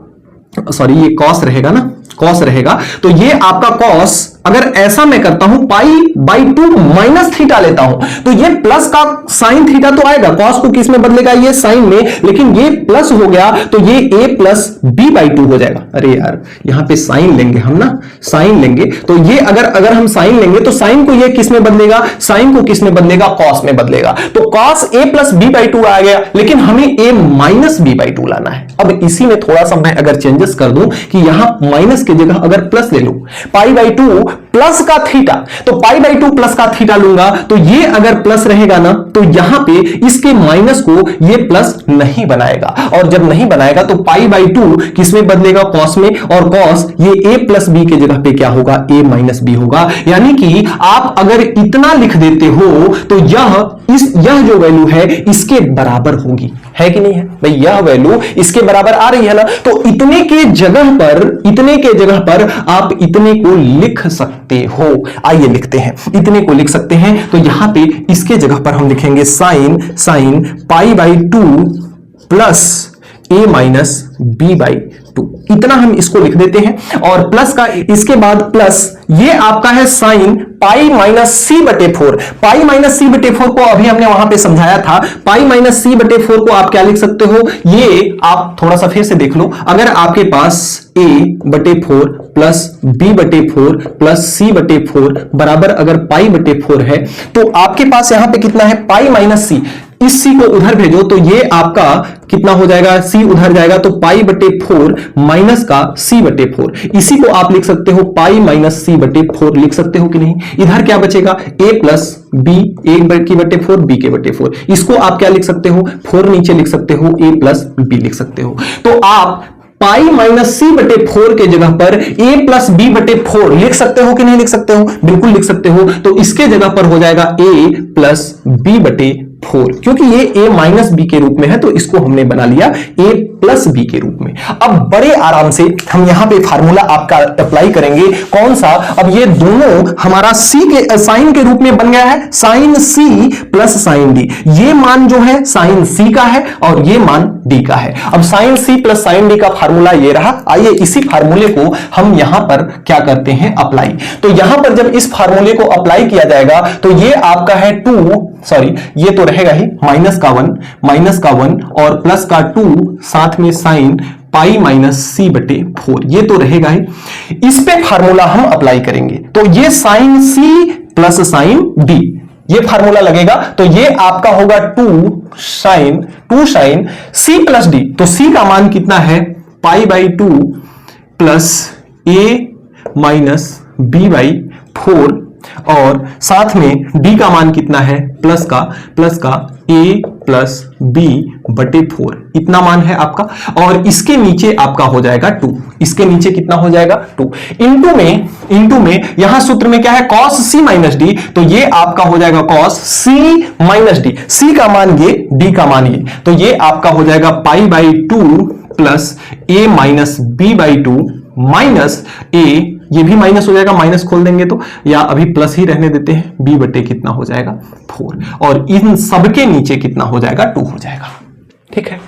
सॉरी ये कॉस रहेगा ना, कॉस रहेगा, तो ये आपका कॉस अगर ऐसा मैं करता हूं पाई बाई 2 माइनस थीटा लेता हूं तो ये प्लस का साइन थीटा तो आएगा, कॉस को किस में बदलेगा ये साइन में, लेकिन ये प्लस हो गया तो ये a प्लस बी बाई 2 हो जाएगा। अरे यार यहां पे साइन लेंगे हम ना, साइन लेंगे तो ये अगर हम साइन लेंगे तो साइन को ये किस में बदलेगा, साइन को किस में बदलेगा कॉस में बदलेगा, तो cos a plus B by 2 आ गया, लेकिन हमें a माइनस बी बाई 2 लाना है। अब इसी में थोड़ा सा मैं अगर चेंजेस कर दूं कि यहां माइनस की जगह अगर प्लस ले लूं, पाई बाई 2 प्लस का थीटा, तो पाई बाई 2 प्लस का थीटा लूंगा तो ये अगर प्लस रहेगा ना तो यहां पे इसके माइनस को ये प्लस नहीं बनाएगा, और जब नहीं बनाएगा तो पाई बाई 2 किसमें बदलेगा, कॉस में, और कॉस ये a प्लस बी के जगह पे क्या होगा, a माइनस बी होगा। यानी कि आप अगर इतना लिख देते हो तो यह जो वैल्यू है इसके बराबर होगी, है कि नहीं है भाई, यह वैल्यू इसके बराबर आ रही है ना, तो इतने के जगह पर आप इतने को लिख सकते हो। आइए लिखते हैं, इतने को लिख सकते हैं, तो यहां पे इसके जगह पर हम लिखेंगे sine pi by 2 plus a minus B by 2, इतना हम इसको लिख देते हैं। और प्लस का इसके बाद प्लस ये आपका है साइन पाई माइनस सी बटे 4, पाई माइनस सी बटे 4 को अभी हमने वहां पे समझाया था, पाई माइनस सी बटे 4 को आप क्या लिख सकते हो, ये आप थोड़ा सा फिर से देख लो, अगर आपके पास a बटे 4 प्लस b बटे 4 प्लस c बटे 4 बराबर अगर पाई बटे 4 है, तो आपके पास यहां पे कितना है, पाई माइनस सी, इस c को उधर भेजो तो ये आपका कितना हो जाएगा, c उधर जाएगा तो पाई बटे 4 माइनस का c बटे 4, इसी को आप लिख सकते हो पाई माइनस c बटे 4 लिख सकते हो कि नहीं। इधर क्या बचेगा, a प्लस b, a की बटे 4 b के बटे 4, इसको आप क्या लिख सकते हो, 4 नीचे लिख सकते हो, a प्लस b लिख सकते हो। तो आप पाई माइनस सी बटे 4 के जगह पर a प्लस बी बटे 4 लिख सकते हो कि नहीं लिख सकते हो, बिल्कुल लिख सकते हो। तो इसके जगह पर हो जाएगा a प्लस बी बटे 4, क्योंकि ये a माइनस बी के रूप में है तो इसको हमने बना लिया a प्लस बी के रूप में। अब बड़े आराम से हम यहां पे फार्मूला आपका अप्लाई करेंगे, कौन सा, अब ये दोनों हमारा c के साइन के रूप में बन गया है, sine c plus sine d, ये मान जो है साइन c का है और ये मान d का है। अब sine c plus sine d का फार्मूला ये रहा। आइए इसी फार्मूले को हम यहां पर क्या करते हैं, अप्लाई। तो यहां पर जब इस फार्मूले को अप्लाई किया जाएगा तो ये आपका है ये तो रहेगा ही माइनस का 1 और प्लस का 2 साथ में साइन पाई माइनस सी बटे 4, ये तो रहेगा ही। इस पे फार्मूला हम अप्लाई करेंगे तो ये sine C plus sine D, ये फार्मूला लगेगा तो ये आपका होगा 2 साइन सी प्लस डी, तो सी का मान कितना है, pi by 2 plus A minus B by 4, और साथ में d का मान कितना है, प्लस का a प्लस बी बटे 4, इतना मान है आपका। और इसके नीचे आपका हो जाएगा 2, इसके नीचे कितना हो जाएगा 2, इंटू में यहां सूत्र में क्या है, cos c माइनस डी, तो ये आपका हो जाएगा cos c minus D, c का मान ये, d का मान ये, तो ये आपका हो जाएगा pi by 2 plus a minus B by 2 minus a, ये भी माइनस हो जाएगा, माइनस खोल देंगे तो, या अभी प्लस ही रहने देते हैं, b बटे कितना हो जाएगा 4, और इन सबके नीचे कितना हो जाएगा 2 हो जाएगा। ठीक है,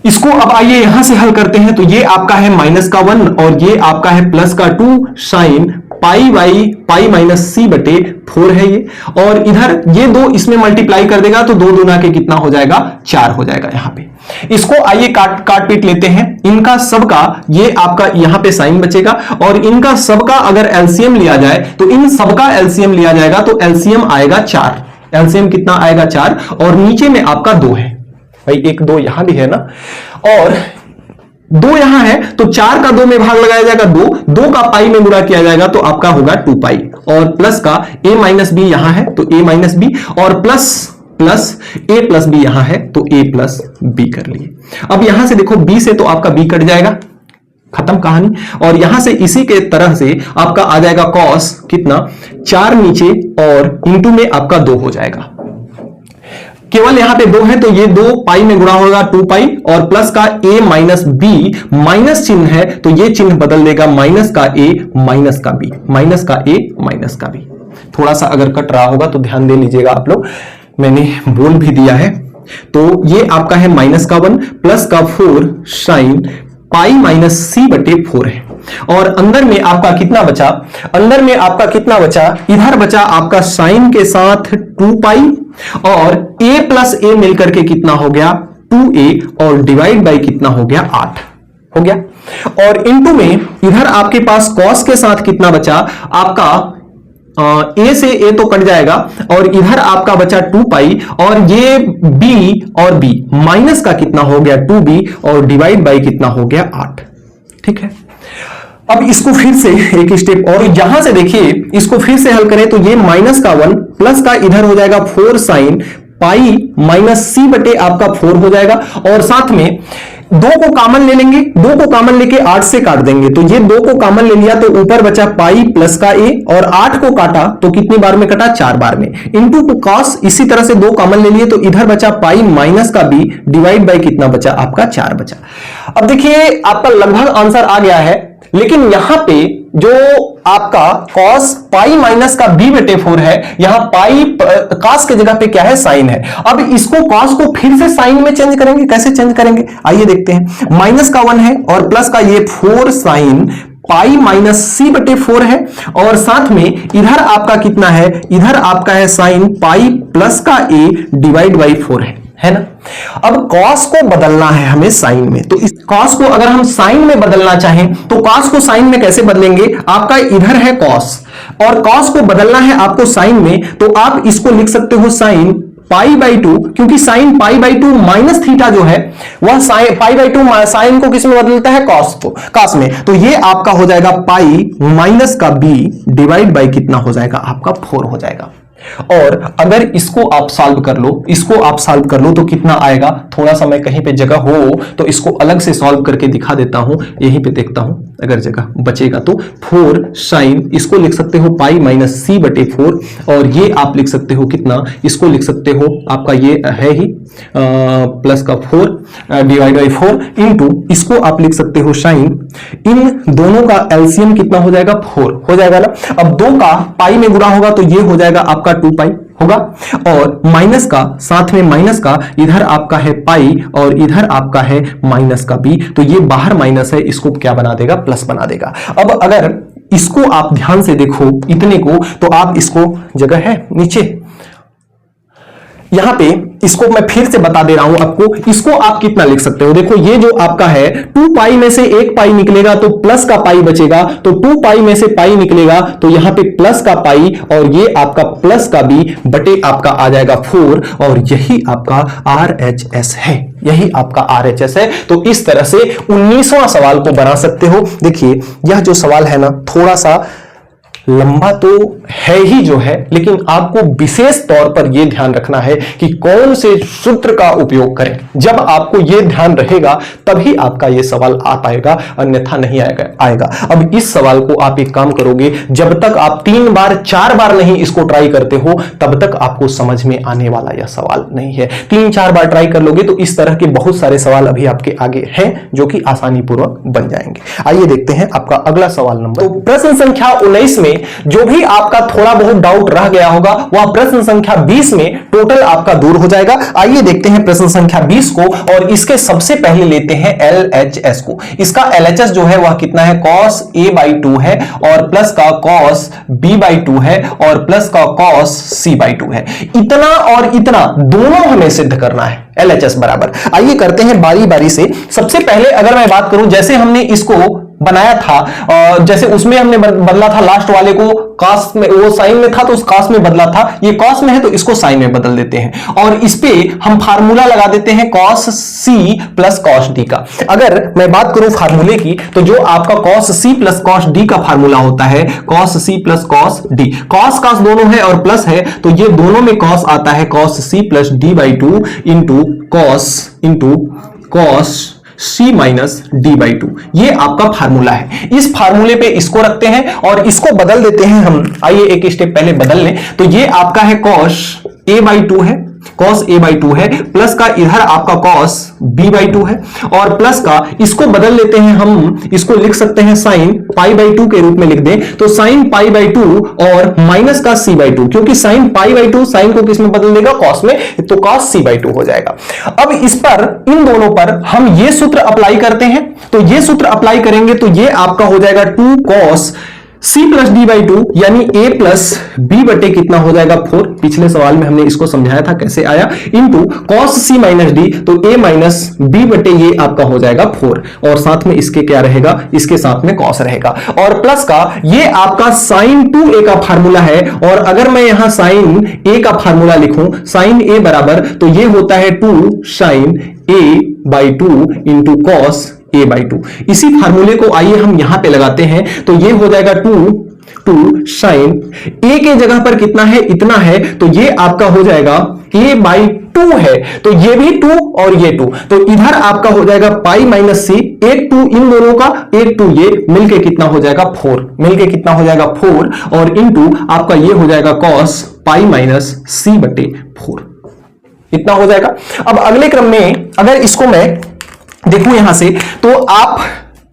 इसको अब आइए यहां से हल करते हैं। तो ये आपका है माइनस का 1 और ये आपका है प्लस का 2 साइन पाई माइनस सी बटे 4 है ये, और इधर ये 2 इसमें मल्टीप्लाई कर देगा तो 2 दूना के कितना हो जाएगा, 4 हो जाएगा यहां पे। इसको आइए काट पीट लेते हैं, इनका सबका ये आपका यहां पे साइन बचेगा, और इनका सबका अगर एलसीएम लिया जाए तो इन सबका एलसीएम लिया जाएगा तो एलसीएम आएगा 4, एलसीएम कितना आएगा 4, और नीचे में आपका 2 है भाई, एक 2 यहां भी है ना, और 2 यहां है तो 4 का 2 में भाग लगाया जाएगा 2 का पाई में गुणा किया जाएगा तो आपका होगा 2 पाई, और प्लस का a माइनस बी यहां है तो a माइनस बी, और प्लस a प्लस बी यहां है तो a प्लस बी कर लिए। अब यहां से देखो b से तो आपका b कट जाएगा, खत्म कहानी, और यहां से इसी के तरह से आपका आ जाएगा cos कितना 4 नीचे और इंटू में आपका 2 हो जाएगा, केवल यहां पे 2 है तो ये 2 पाई में गुणा होगा 2 पाई, और प्लस का a माइनस बी, माइनस चिन्ह है तो ये चिन्ह बदल देगा माइनस का a माइनस का b, माइनस का a माइनस का b। थोड़ा सा अगर कट रहा होगा तो ध्यान दे लीजिएगा आप लोग, मैंने बोल भी दिया है। तो ये आपका है माइनस का 1 प्लस का 4 साइन पाई माइनस सी बटे 4 है, और अंदर में आपका कितना बचा, इधर बचा आपका साइन के साथ 2 पाई, और a प्लस a मिलकर के कितना हो गया 2a, और डिवाइड बाई कितना हो गया 8 हो गया, और इनटू में इधर आपके पास cos के साथ कितना बचा आपका a से a तो कट जाएगा, और इधर आपका बचा 2 पाई, और ये b और b माइनस का कितना हो गया 2b, और डिवाइड बाई कितना हो गया 8। ठीक है, अब इसको फिर से एक स्टेप और यहां से देखिए, इसको फिर से हल करें तो ये -1 प्लस का इधर हो जाएगा 4 साइन पाई माइनस सी बटे आपका 4 हो जाएगा, और साथ में 2 को कॉमन ले लेंगे, 2 को कॉमन लेके 8 से काट देंगे, तो ये 2 को कॉमन ले लिया तो ऊपर बचा पाई प्लस का ए, और 8 को काटा तो कितनी बार में कटा, 4 बार में, इंटू को कॉस, इसी तरह से 2 कॉमन ले लिए तो इधर बचा पाई माइनस का बी डिवाइड बाई कितना बचा आपका 4 बचा। अब देखिए आपका लगभग आंसर आ गया है, लेकिन यहां पे जो आपका cos पाई माइनस का b बटे 4 है, यहां पाई cos के जगह पे क्या है, साइन है। अब इसको cos को फिर से साइन में चेंज करेंगे, कैसे चेंज करेंगे आइए देखते हैं। माइनस का 1 है और प्लस का ये 4 साइन पाई माइनस सी बटे 4 है, और साथ में इधर आपका कितना है, इधर आपका है साइन पाई प्लस का ए डिवाइड बाई 4 है ना। अब cos को बदलना है हमें साइन में, तो इस cos को अगर हम साइन में बदलना चाहें तो cos को साइन में कैसे बदलेंगे, आपका इधर है cos और cos को बदलना है आपको साइन में, तो आप इसको लिख सकते हो साइन पाई बाई 2, क्योंकि sign pi by 2 minus theta जो है वह पाई बाई 2 साइन को किस में बदलता है, cos में, तो ये आपका हो जाएगा पाई माइनस का b डिवाइड बाई कितना हो जाएगा आपका 4 हो जाएगा। और अगर इसको आप सॉल्व कर लो, इसको आप सॉल्व कर लो तो कितना आएगा, थोड़ा सा मैं कहीं पे जगह हो तो इसको अलग से सॉल्व करके दिखा देता हूं, यहीं पे देखता हूं अगर जगह बचेगा तो 4 साइन, इसको लिख सकते हो पाई माइनस सी बटे 4, और ये आप लिख सकते हो कितना, इसको लिख सकते हो आपका ये है ही प्लस का 4 डिवाइड बाई 4 इंटू इसको आप लिख सकते हो साइन, इन दोनों का एलसीएम कितना हो जाएगा, 4 हो जाएगा ना। अब 2 का पाई में गुणा होगा तो ये हो जाएगा आपका 2 पाई होगा, और माइनस का साथ में माइनस का इधर आपका है पाई और इधर आपका है माइनस का बी, तो ये बाहर माइनस है, इसको क्या बना देगा, प्लस बना देगा। अब अगर इसको आप ध्यान से देखो इतने को, तो आप इसको जगह है नीचे यहां पे, इसको मैं फिर से बता दे रहा हूं आपको, इसको आप कितना लिख सकते हो, देखो ये जो आपका है 2 पाई में से 1 पाई निकलेगा तो प्लस का पाई बचेगा, तो 2 पाई में से पाई निकलेगा तो यहां पे प्लस का पाई और ये आपका प्लस का बी बटे आपका आ जाएगा 4, और यही आपका RHS है, यही आपका RHS है। तो इस तरह से 19वां सवाल को बना सकते हो। देखिए यह जो सवाल है ना थोड़ा सा लंबा तो है ही जो है, लेकिन आपको विशेष तौर पर यह ध्यान रखना है कि कौन से सूत्र का उपयोग करें। जब आपको यह ध्यान रहेगा तभी आपका यह सवाल आ पाएगा, अन्यथा नहीं आएगा। अब इस सवाल को आप एक काम करोगे, जब तक आप 3 बार 4 बार नहीं इसको ट्राई करते हो तब तक आपको समझ में आने वाला यह सवाल नहीं है। 3-4 बार ट्राई कर लोगे तो इस तरह के बहुत सारे सवाल अभी आपके आगे हैं जो कि आसानी पूर्वक बन जाएंगे। आइए देखते हैं आपका अगला सवाल नंबर, तो प्रश्न संख्या 19 में जो भी आपका थोड़ा बहुत डाउट रह गया होगा वह प्रश्न संख्या 20 में टोटल आपका दूर हो जाएगा। आइए देखते हैं प्रश्न संख्या 20 को, और इसके सबसे पहले लेते हैं LHS को। इसका LHS जो है वह कितना है, cos A by 2 है और प्लस का cos B by 2 है और प्लस का cos C by 2 है। इतना और इतना दोनों हमें सिद्ध करना है LHS बराबर। आइए करते हैं बारी बारी से। सबसे पहले अगर मैं बात करूं, जैसे हमने इसको बनाया था, जैसे उसमें हमने बदला था लास्ट वाले को cos में, वो साइन में था तो उस cos में बदला था, ये cos में है तो इसको साइन में बदल देते हैं, और इस पे हम फार्मूला लगा देते हैं cos C plus cos D का। अगर मैं बात करूं फार्मूले की, तो जो आपका cos C plus cos D का फार्मूला होता है cos C plus cos D, cos दोनों है और प्लस है तो ये दोनों में cos आता है, cos C plus D by 2 into cos C minus D by 2, ये आपका फार्मूला है। इस फार्मूले पे इसको रखते हैं और इसको बदल देते हैं हम। आइए एक स्टेप पहले बदल लें, तो ये आपका है cos A बाई 2 है, cos A बाई 2 है, प्लस का इधर आपका cos B बाई 2 है, और प्लस का इसको बदल लेते हैं हम, इसको लिख सकते हैं sin पाई बाई 2 के रूप में लिख दें, तो sin पाई बाई 2 और माइनस का C बाई 2, क्योंकि sin पाई बाई 2 sin को किस में बदल देगा, cos में, तो cos C बाई 2 हो जाएगा। अब इस पर, इन दोनों पर हम ये सूत्र अप्लाई करते हैं, तो ये सूत्र अप्लाई करेंगे तो ये आपका हो जाएगा 2 cos C plus D by 2 यानी A प्लस बी बटे कितना हो जाएगा 4। पिछले सवाल में हमने इसको समझाया था कैसे आया, into cos C minus D, तो A माइनस बी बटे ये आपका हो जाएगा 4, और साथ में इसके क्या रहेगा, इसके साथ में cos रहेगा, और प्लस का ये आपका sin 2A का फार्मूला है, और अगर मैं यहां sin A का फार्मूला लिखूं, sin A बराबर, तो ये होता है 2 sin A by 2 into cos a/2। इसी फार्मूले को आइए हम यहां पे लगाते हैं, तो ये हो जाएगा 2 साइन a के जगह पर कितना है, इतना है, तो ये आपका हो जाएगा a/2 है, तो ये भी 2 और ये 2, तो इधर आपका हो जाएगा पाई माइनस सी, एक 2 इन दोनों का, एक 2 ये, मिलके कितना हो जाएगा 4, मिलके कितना हो जाएगा 4, और इनटू आपका ये हो जाएगा कॉस पाई माइनस सी बटे 4, इतना हो जाएगा। अब अगले क्रम में अगर इसको मैं देखूं यहां से, तो आप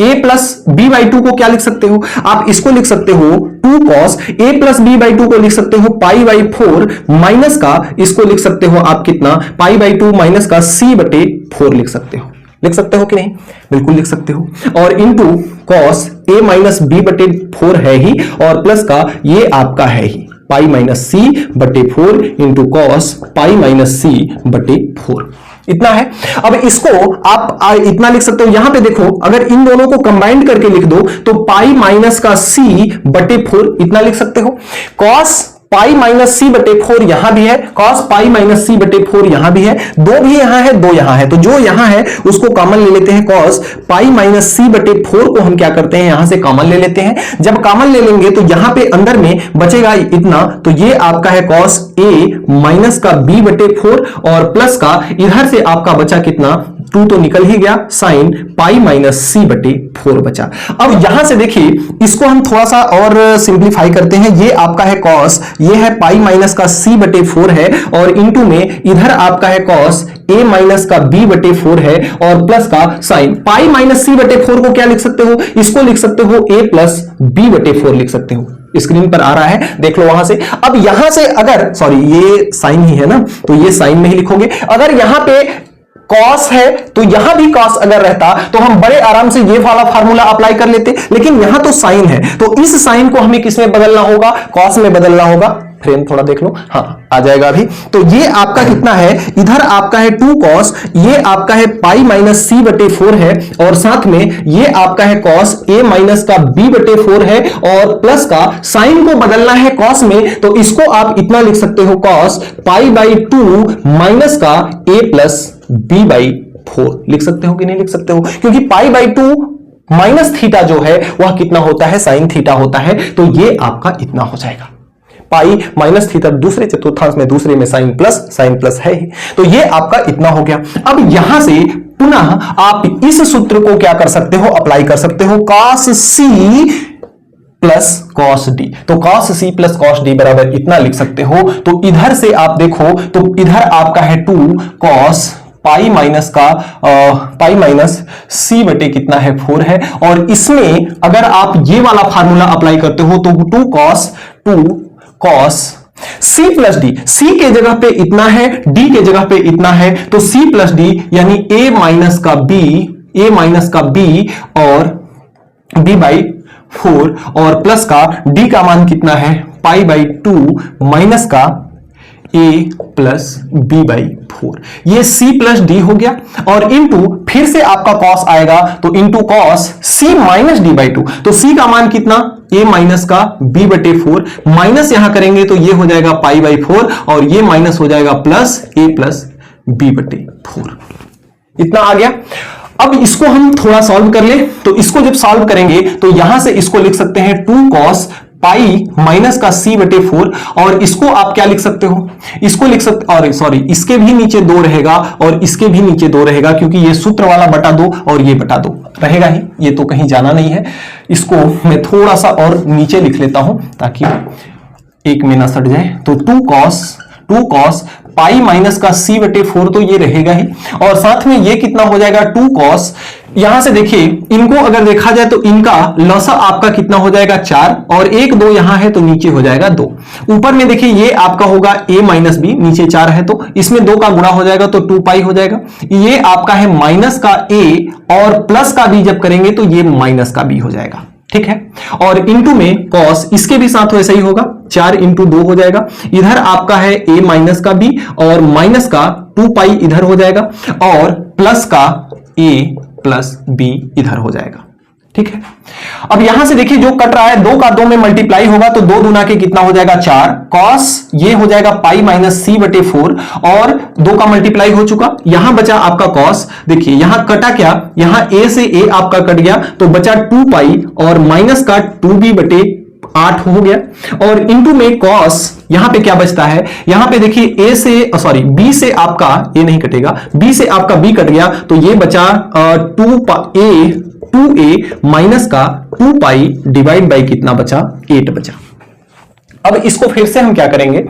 a प्लस बी बाई 2 को क्या लिख सकते हो, आप इसको लिख सकते हो 2 cos a plus B by 2 को लिख सकते हो पाई बाई 4 माइनस का, इसको लिख सकते हो आप कितना, पाई बाई 2 माइनस का c बटे 4 लिख सकते हो, लिख सकते हो कि नहीं, बिल्कुल लिख सकते हो। और into cos a minus B बटे 4 है ही, और प्लस का ये आपका है ही पाई माइनस सी बटे 4 इंटू कॉस पाई माइनस सी बटे 4, इतना है। अब इसको आप इतना लिख सकते हो, यहां पे देखो अगर इन दोनों को कंबाइंड करके लिख दो तो पाई माइनस का सी बटे 4 इतना लिख सकते हो। कॉस पाई माइनस सी बटे 4 यहां भी है, कॉस पाई माइनस सी बटे 4 यहां भी है, दो भी यहां है, दो यहां है, तो जो यहां है उसको कॉमन ले लेते हैं, कॉस पाई माइनस सी बटे 4 को हम क्या करते हैं, यहां से कॉमन ले लेते हैं। जब कॉमन ले लेंगे तो यहां पे अंदर में बचेगा इतना, तो ये आपका है कॉस ए माइनस का बी बटे 4, और प्लस का इधर से आपका बचा कितना, 2 तो निकल ही गया, साइन पाई माइनस सी बटे 4 बचा। अब यहां से देखिए इसको हम थोड़ा सा और सिंप्लीफाई करते हैं, ये आपका है कॉस, ये है पाई माइनस का सी बटे 4 है, और इंटू में इधर आपका है कॉस a माइनस का b बटे 4 है, और प्लस का साइन पाई माइनस सी बटे 4 को क्या लिख सकते हो, इसको लिख सकते हो a प्लस b बटे 4 लिख सकते हो, स्क्रीन पर आ रहा है देख लो वहां से। अब यहां से अगर सॉरी ये साइन ही है ना, तो ये साइन में ही लिखोगे। अगर यहां पे कॉस है तो यहां भी कॉस अगर रहता तो हम बड़े आराम से ये वाला फार्मूला अप्लाई कर लेते, लेकिन यहां तो साइन है, तो इस साइन को हमें किस में बदलना होगा, कॉस में बदलना होगा। फ्रेम थोड़ा देख लो, हाँ आ जाएगा अभी। तो ये आपका कितना है, इधर आपका है 2 कॉस, ये आपका है पाई माइनस सी बटे 4 है, और साथ में ये आपका है कॉस a माइनस का b बटे 4 है, और प्लस का साइन को बदलना है कॉस में, तो इसको आप इतना लिख सकते हो, कॉस पाई बाई 2 माइनस का a प्लस b बाई 4 लिख सकते हो कि नहीं लिख सकते हो, क्योंकि पाई बाई 2 माइनस थीटा जो है वह कितना होता है, साइन थीटा होता है, तो ये आपका इतना हो जाएगा। पाई माइनस थीटा दूसरे चतुर्थांश में, दूसरे में साइन प्लस है ही, तो ये आपका इतना हो गया। अब यहां से पुनः आप इस सूत्र को क्या कर सकते हो, अप्लाई कर सकते हो, cos c plus cos d, तो cos c plus cos d बराबर इतना लिख सकते हो। तो इधर से आप देखो तो इधर आपका है 2 cos पाई माइनस का पाई माइनस सी बटे कितना है 4 है, और इसमें अगर आप ये वाला फार्मूला अप्लाई करते हो तो 2 cos c plus D, c के जगह पे इतना है, d के जगह पे इतना है, तो c प्लस डी यानी a माइनस का b और b बाई 4, और प्लस का d का मान कितना है, पाई बाई 2 माइनस का a प्लस b बाई 4, ये c प्लस डी हो गया, और इंटू फिर से आपका cos आएगा, तो into cos c minus D by 2, तो c का मान कितना, a माइनस का b बटे 4, माइनस यहां करेंगे तो ये हो जाएगा पाई बाई 4, और ये माइनस हो जाएगा प्लस a प्लस b बटे 4, इतना आ गया। अब इसको हम थोड़ा सॉल्व कर ले, तो इसको जब सॉल्व करेंगे तो यहां से इसको लिख सकते हैं 2 cos पाई माइनस का c बटे 4, और इसको आप क्या लिख सकते हो, इसको लिख सकते, और सॉरी इसके भी नीचे 2 रहेगा और इसके भी नीचे 2 रहेगा, क्योंकि ये सूत्र वाला बटा 2 और ये बटा 2 रहेगा ही, ये तो कहीं जाना नहीं है। इसको मैं थोड़ा सा और नीचे लिख लेता हूं ताकि एक में ना सट जाए, तो 2 cos पाई माइनस का c बटे 4 तो ये रहेगा ही, और साथ में ये कितना हो जाएगा 2 cos, यहां से देखिए इनको अगर देखा जाए तो इनका लसा आपका कितना हो जाएगा 4, और 1 2 यहां है तो नीचे हो जाएगा 2, ऊपर में देखिए ये आपका होगा a माइनस बी, नीचे 4 है तो इसमें 2 का गुणा हो जाएगा तो 2 पाई हो जाएगा, ये आपका है माइनस का a और प्लस का b जब करेंगे तो ये माइनस का b हो जाएगा, ठीक है। और इंटू में कॉस इसके भी साथ वैसा ही होगा, 4 इंटू 2 हो जाएगा, इधर आपका है a माइनस का b और माइनस का 2 पाई इधर हो जाएगा, और प्लस का a प्लस b इधर हो जाएगा, ठीक है। अब यहां से देखिए जो कट रहा है 2 का 2 में मल्टीप्लाई होगा तो 2 दूना के कितना हो जाएगा 4, कॉस ये हो जाएगा पाई माइनस सी बटे 4 और 2 का मल्टीप्लाई हो चुका, यहां बचा आपका कॉस। देखिए यहां कटा क्या, यहां ए से ए आपका कट गया तो बचा 2 पाई और माइनस का 2b बटे 8 हो गया और इनटू में कॉस यहां पे क्या बचता है, यहां पे देखिए बी से आपका ए नहीं कटेगा, बी से आपका बी कट गया तो ये बचा 2a माइनस का 2 पाई डिवाइड बाई कितना बचा 8 बचा। अब इसको फिर से हम क्या करेंगे,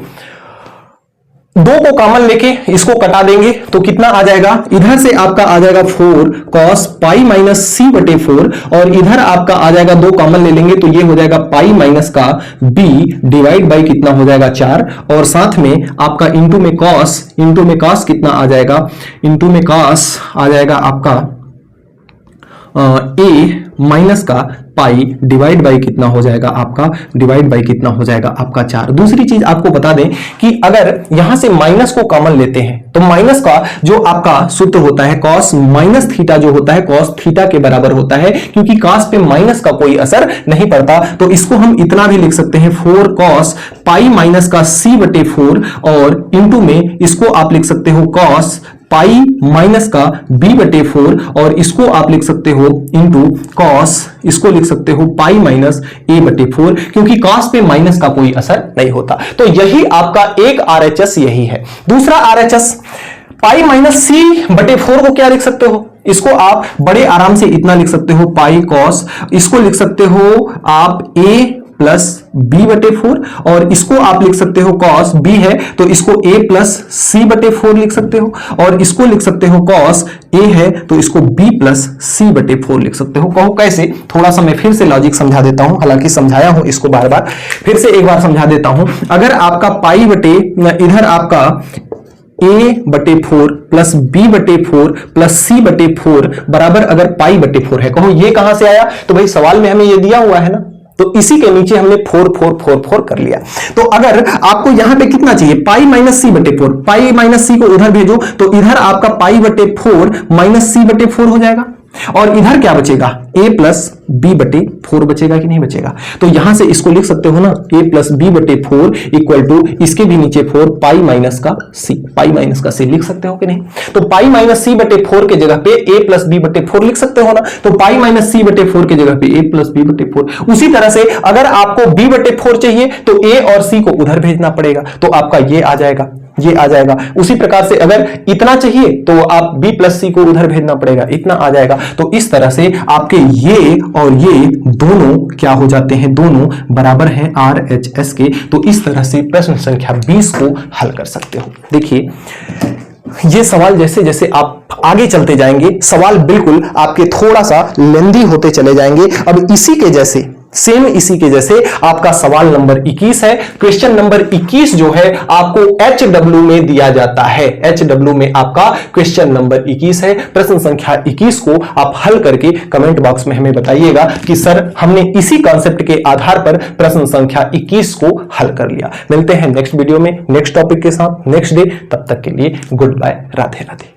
2 को कॉमन लेके इसको कटा देंगे तो कितना आ जाएगा, इधर से आपका आ जाएगा 4 cos पाई माइनस सी बटे 4 और इधर आपका आ जाएगा 2 कॉमन ले लेंगे तो ये हो जाएगा पाई माइनस का b डिवाइड बाई कितना हो जाएगा 4 और साथ में आपका इंटू में cos कितना आ जाएगा, इंटू में cos आ जाएगा आपका a माइनस का पाई डिवाइड बाई कितना हो जाएगा आपका, डिवाइड बाई कितना हो जाएगा आपका 4। दूसरी चीज आपको बता दें कि अगर यहां से माइनस को कॉमन लेते हैं तो माइनस का जो आपका सूत्र होता है cos माइनस थीटा जो होता है cos थीटा के बराबर होता है, क्योंकि cos पे माइनस का कोई असर नहीं पड़ता तो इसको हम इतना भी लिख सकते हैं 4 cos पाई माइनस का c बटे 4 और इंटू में इसको आप लिख सकते हो cos पाई माइनस का b बटे 4 और इसको आप लिख सकते हो इंटू cos, इसको लिख सकते हो पाई माइनस a बटे 4, क्योंकि cos पे माइनस का कोई असर नहीं होता। तो यही आपका एक RHS यही है। दूसरा RHS पाई माइनस c बटे 4 को क्या लिख सकते हो, इसको आप बड़े आराम से इतना लिख सकते हो पाई cos, इसको लिख सकते हो आप a प्लस b बटे 4 और इसको आप लिख सकते हो cos b है तो इसको a प्लस c बटे 4 लिख सकते हो और इसको लिख सकते हो cos a है तो इसको b प्लस c बटे 4 लिख सकते हो। कहो कैसे, थोड़ा सा मैं फिर से लॉजिक समझा देता हूं, हालांकि समझाया हूं इसको बार बार, फिर से एक बार समझा देता हूं। अगर आपका पाई बटे इधर आपका a बटे 4 प्लस b बटे 4 प्लस c बटे 4 बराबर अगर पाई बटे 4 है, कहो ये कहां से आया, तो भाई सवाल में हमें ये दिया हुआ है ना, तो इसी के नीचे हमने 4 4 4 4 कर लिया। तो अगर आपको यहां पे कितना चाहिए, पाई माइनस सी बटे 4, पाई माइनस सी को उधर भेजो तो इधर आपका पाई बटे 4 माइनस सी बटे 4 हो जाएगा और इधर क्या बचेगा, a प्लस b बटे 4 बचेगा कि नहीं बचेगा। तो यहां से इसको लिख सकते हो ना a प्लस b बटे 4 इक्वल टू इसके भी नीचे 4 पाई माइनस का c, पाई माइनस का c लिख सकते हो कि नहीं। तो पाई माइनस सी बटे 4 के जगह पे a प्लस b बटे 4 लिख सकते हो ना, तो पाई माइनस सी बटे 4 के जगह पे a प्लस b बटे 4। उसी तरह से अगर आपको b बटे 4 चाहिए तो a और c को उधर भेजना पड़ेगा तो आपका ये आ जाएगा, ये आ जाएगा। उसी प्रकार से अगर इतना चाहिए तो आप b प्लस सी को उधर भेजना पड़ेगा, इतना आ जाएगा। तो इस तरह से आपके ये और ये दोनों क्या हो जाते हैं, दोनों बराबर हैं RHS के। तो इस तरह से प्रश्न संख्या 20 को हल कर सकते हो। देखिए ये सवाल जैसे जैसे आप आगे चलते जाएंगे सवाल बिल्कुल आपके थोड़ा सा लेंदी होते चले जाएंगे। अब इसी के जैसे सेम इसी के जैसे आपका सवाल नंबर 21 है। क्वेश्चन नंबर 21 जो है आपको HW में दिया जाता है, HW में आपका क्वेश्चन नंबर 21 है। प्रश्न संख्या 21 को आप हल करके कमेंट बॉक्स में हमें बताइएगा कि सर हमने इसी कॉन्सेप्ट के आधार पर प्रश्न संख्या 21 को हल कर लिया। मिलते हैं नेक्स्ट वीडियो में नेक्स्ट टॉपिक के साथ नेक्स्ट डे, तब तक के लिए गुड बाय, राधे राधे।